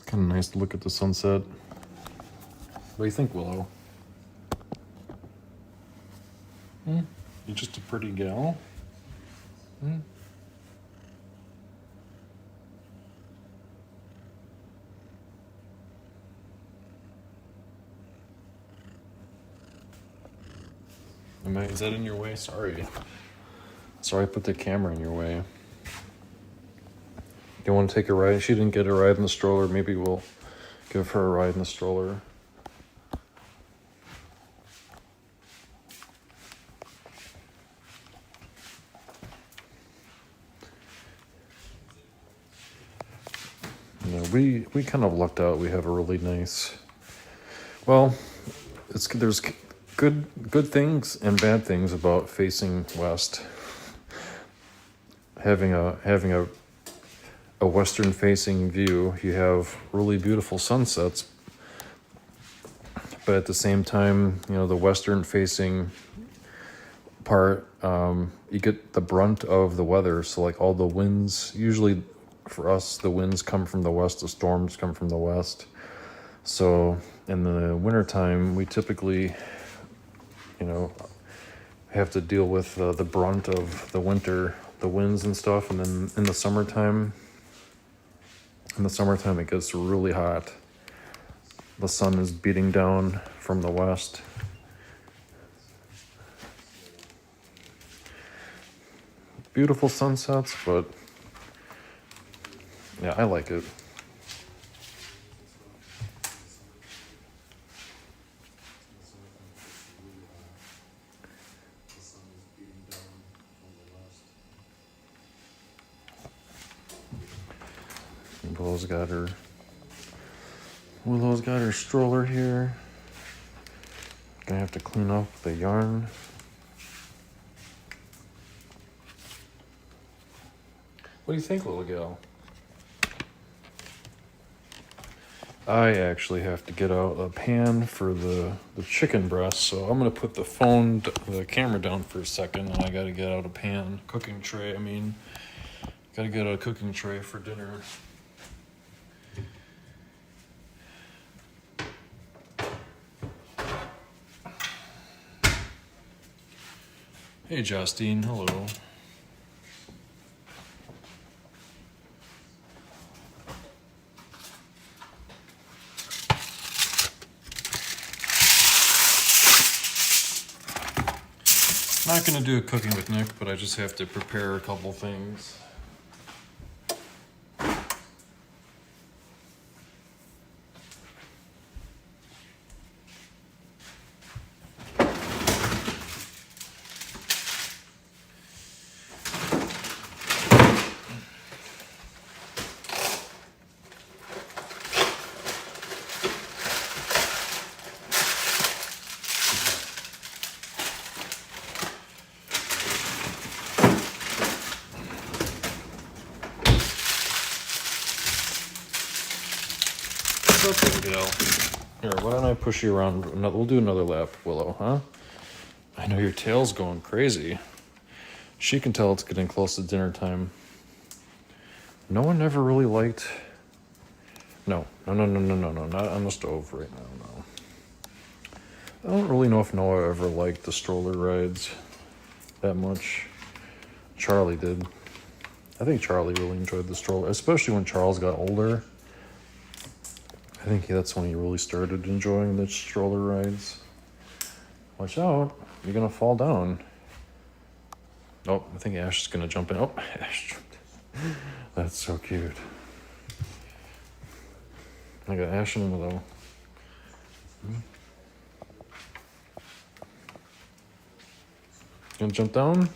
Kind of nice to look at the sunset. What do you think, Willow? You're just a pretty gal? Is that in your way? Sorry, I put the camera in your way. You want to take a ride? She didn't get a ride in the stroller. Maybe we'll give her a ride in the stroller. We kind of lucked out. We have a really nice. Well, there's good things and bad things about facing west. Having a western facing view, you have really beautiful sunsets, but at the same time, the western facing part, you get the brunt of the weather. So like all the winds, usually for us, the winds come from the west, the storms come from the west. So in the wintertime, we typically, have to deal with the brunt of the winter, the winds and stuff. And then in the summertime, it gets really hot. The sun is beating down from the west. Beautiful sunsets, but yeah, I like it. Willow's got her stroller here. Gonna have to clean up the yarn. What do you think, little gal? I actually have to get out a pan for the chicken breast, so I'm gonna put the camera down for a second, and I gotta get out a cooking tray. Gotta get a cooking tray for dinner. Hey, Justine. Hello. Not gonna do a cooking with Nick, but I just have to prepare a couple things. Okay, Gal. Here, why don't I push you around? We'll do another lap, Willow, huh? I know your tail's going crazy. She can tell it's getting close to dinner time. No one ever really liked... No, not on the stove right now, no. I don't really know if Noah ever liked the stroller rides that much. Charlie did. I think Charlie really enjoyed the stroller, especially when Charles got older. I think that's when he really started enjoying the stroller rides. Watch out, you're gonna fall down. Oh, I think Ash is gonna jump in. Oh, Ash jumped. That's so cute. I got Ash in the middle. Gonna jump down?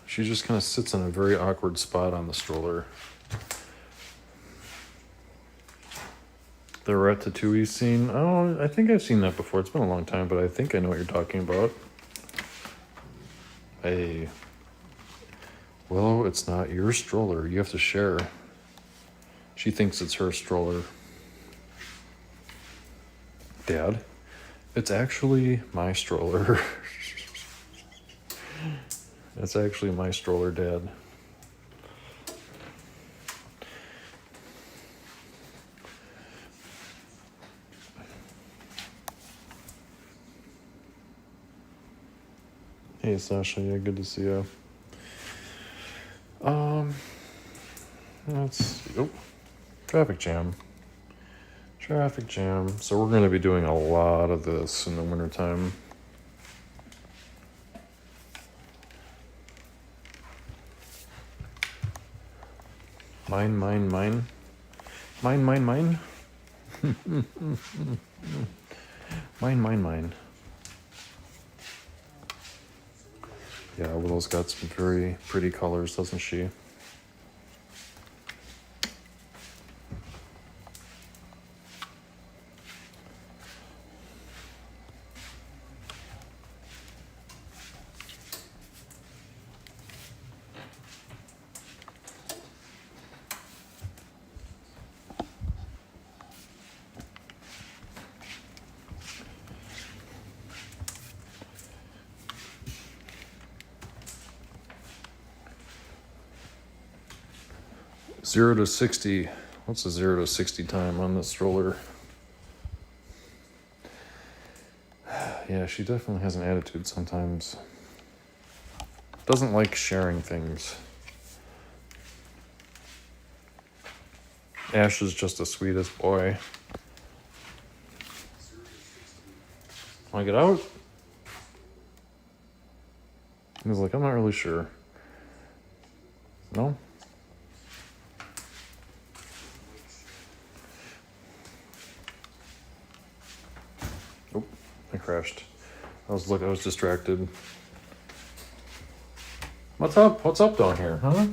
She just kind of sits in a very awkward spot on the stroller. The Ratatouille scene. Oh, I think I've seen that before. It's been a long time, but I think I know what you're talking about. Hey. Willow, it's not your stroller. You have to share. She thinks it's her stroller. Dad, it's actually my stroller. It's actually my stroller, Dad. Hey, Sasha. Yeah, good to see you. Let's see. Oh, traffic jam. Traffic jam. So we're going to be doing a lot of this in the wintertime. Mine. Mine. Yeah, Willow's got some very pretty colors, doesn't she? Zero to 60. What's the 0 to 60 time on this stroller? Yeah, she definitely has an attitude sometimes. Doesn't like sharing things. Ash is just the sweetest boy. Want to get out? He's like, I'm not really sure. No? Oh, I crashed. I was distracted. What's up? What's up down here, huh?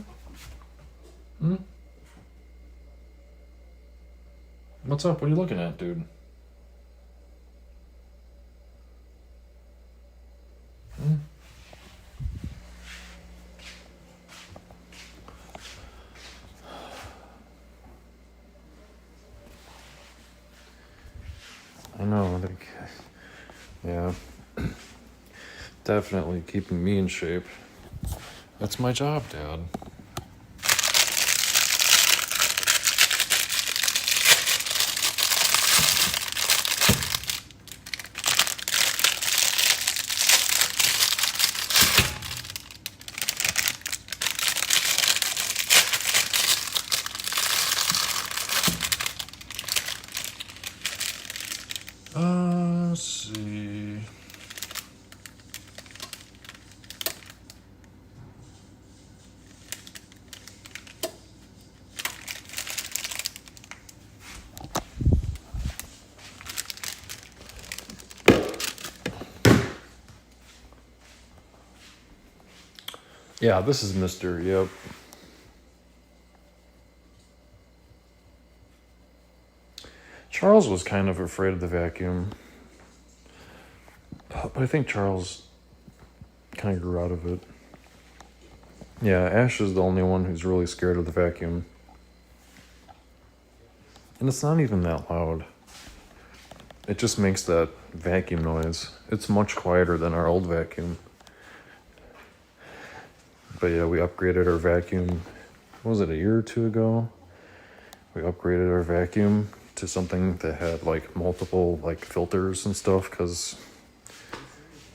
What's up? What are you looking at, dude? I know. Yeah. Definitely keeping me in shape. That's my job, Dad. Yeah, this is Mr. Yep. Charles was kind of afraid of the vacuum. But I think Charles kind of grew out of it. Yeah, Ash is the only one who's really scared of the vacuum. And it's not even that loud. It just makes that vacuum noise. It's much quieter than our old vacuum. But yeah, we upgraded our vacuum. What was it, a year or two ago? We upgraded our vacuum to something that had like multiple like filters and stuff, because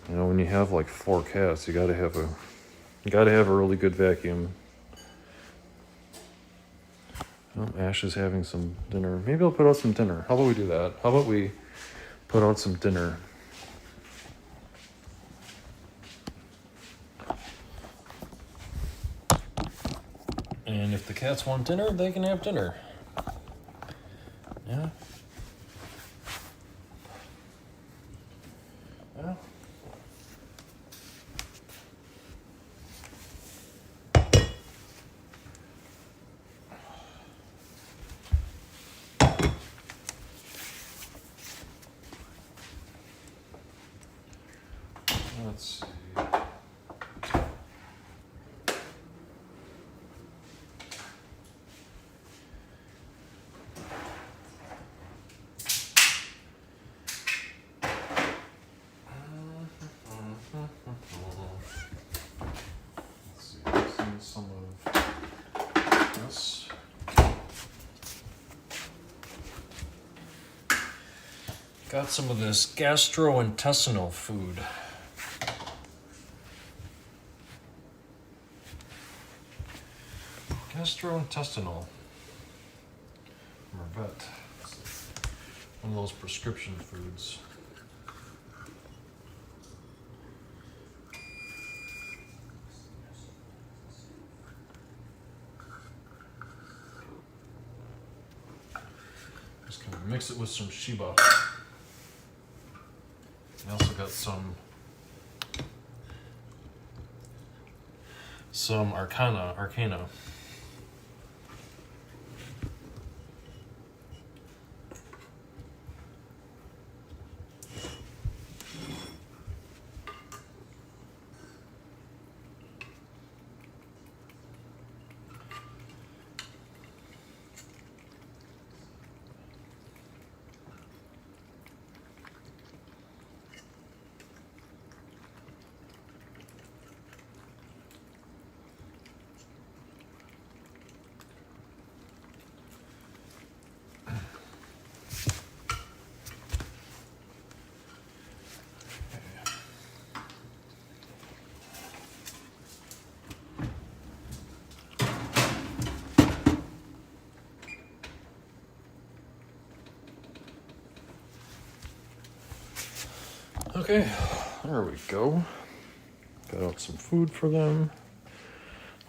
you know when you have like 4 cats, you gotta have a really good vacuum. Oh, Ash is having some dinner. Maybe I'll put out some dinner. How about we do that? How about we put out some dinner? And if the cats want dinner, they can have dinner. Yeah. Yeah. Let's see. Some of this. Got some of this gastrointestinal food. Gastrointestinal. From our vet. One of those prescription foods. Just gonna mix it with some Shiba. I also got some Arcana. Okay, there we go. Got out some food for them.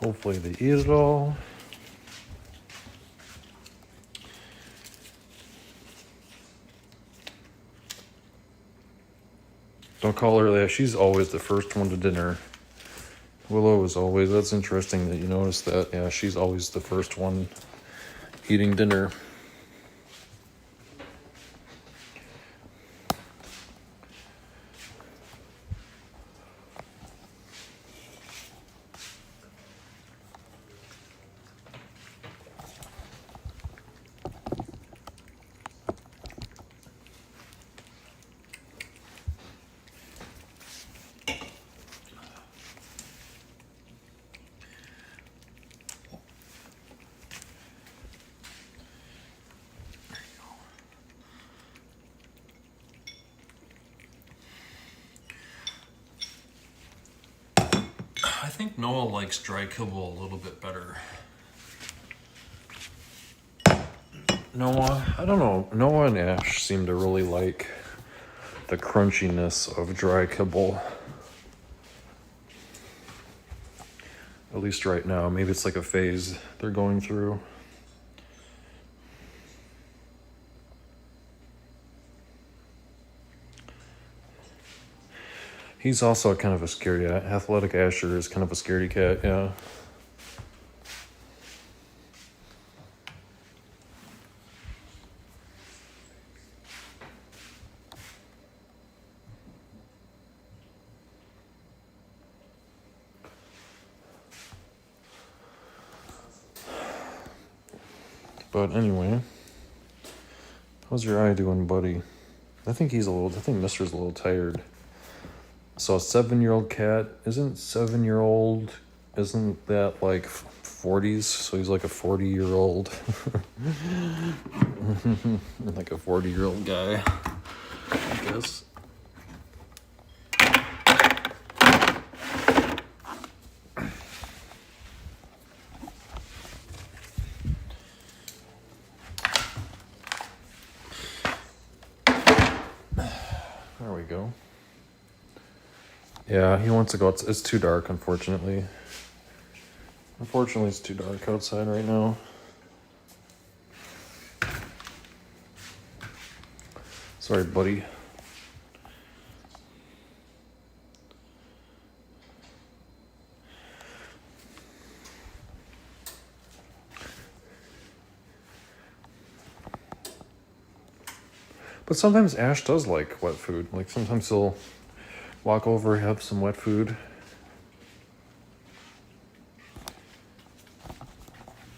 Hopefully they eat it all. Don't call her that. She's always the first one to dinner. Willow is always. That's interesting that you noticed that. Yeah, she's always the first one eating dinner. I think Noah likes dry kibble a little bit better. Noah, I don't know. Noah and Ash seem to really like the crunchiness of dry kibble. At least right now. Maybe it's like a phase they're going through. He's also kind of a scaredy. Athletic Asher is kind of a scaredy cat. Yeah. But anyway, how's your eye doing, buddy? I think Mister's a little tired. So a 7-year-old cat, isn't that like 40s? So he's like a 40-year-old. Like a 40-year-old guy, I guess. There we go. Yeah, he wants to go. It's too dark, unfortunately. Unfortunately, it's too dark outside right now. Sorry, buddy. But sometimes Ash does like wet food. Like sometimes he'll walk over, have some wet food.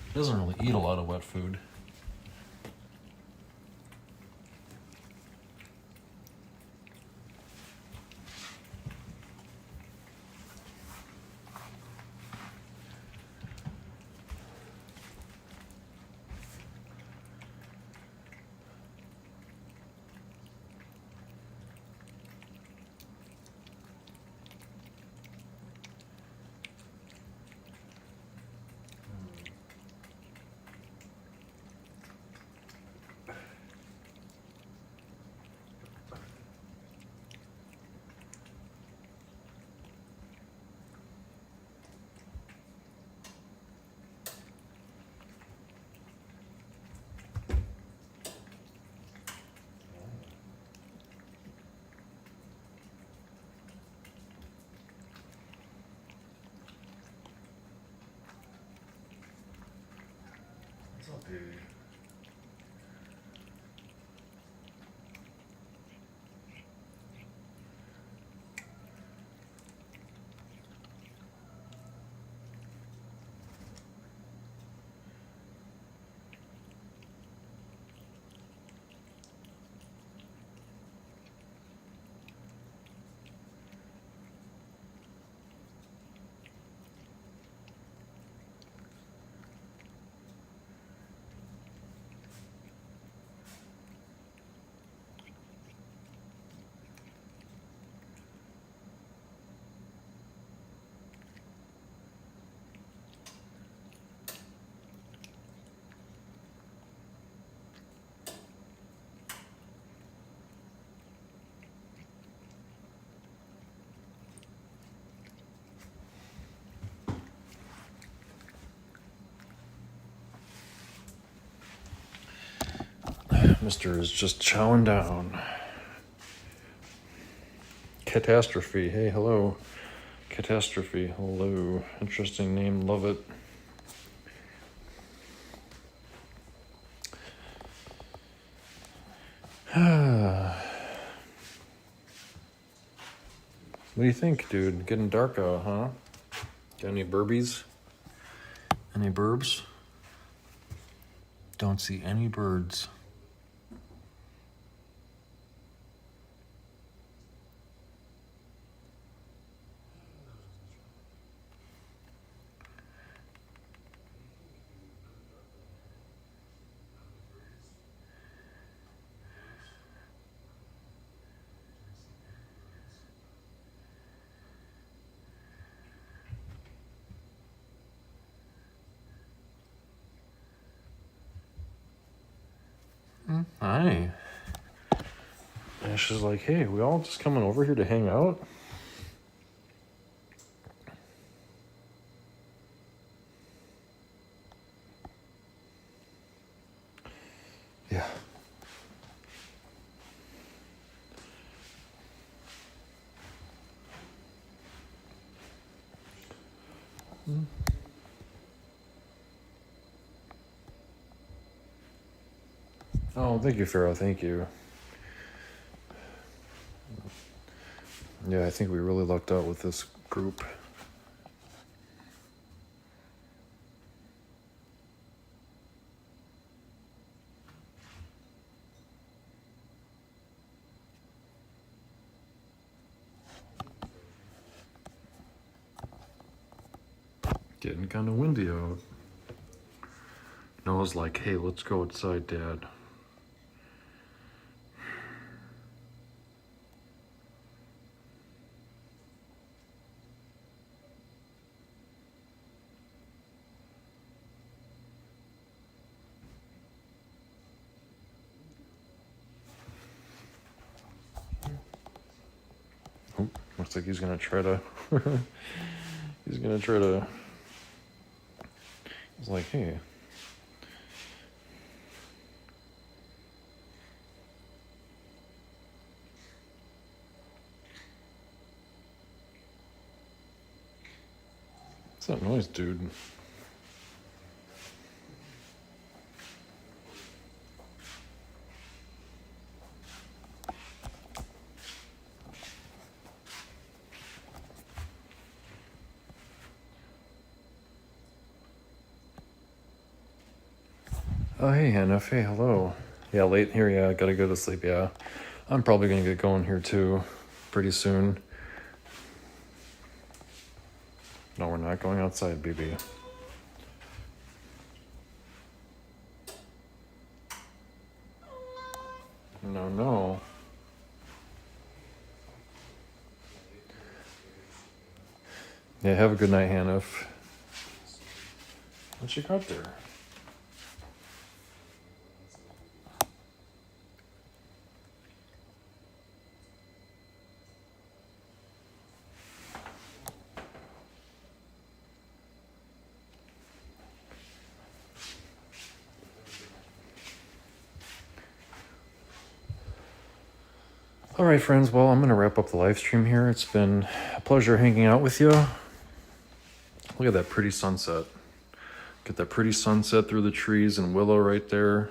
He doesn't really eat a lot of wet food. What's up, baby? Mister is just chowing down. Catastrophe. Hey, hello. Catastrophe. Hello. Interesting name. Love it. What do you think, dude? Getting dark out, huh? Got any burbies? Any burbs? Don't see any birds. Hi. Ash is like, hey, we all just coming over here to hang out? Yeah. Oh, thank you, Farrah. Thank you. Yeah, I think we really lucked out with this group. Getting kind of windy out. Noah's like, hey, let's go outside, Dad. Oh, looks like he's gonna try to. He's gonna try to. He's like, hey. What's that noise, dude? Oh, hey, Hannah. Hey, hello. Yeah, late here. Yeah, I gotta go to sleep. Yeah, I'm probably gonna get going here too, pretty soon. No, we're not going outside, baby. No, no. Yeah, have a good night, Hannah. What you got there? All right, friends. Well, I'm going to wrap up the live stream here. It's been a pleasure hanging out with you. Look at that pretty sunset. Get that pretty sunset through the trees and willow right there.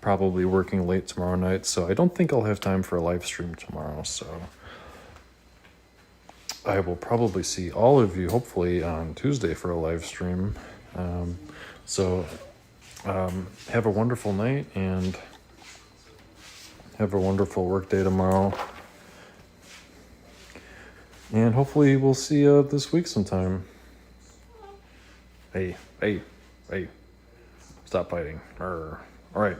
Probably working late tomorrow night, so I don't think I'll have time for a live stream tomorrow. So I will probably see all of you hopefully on Tuesday for a live stream. Have a wonderful night and have a wonderful work day tomorrow. And hopefully we'll see you this week sometime. Hey, stop fighting. Arr. All right.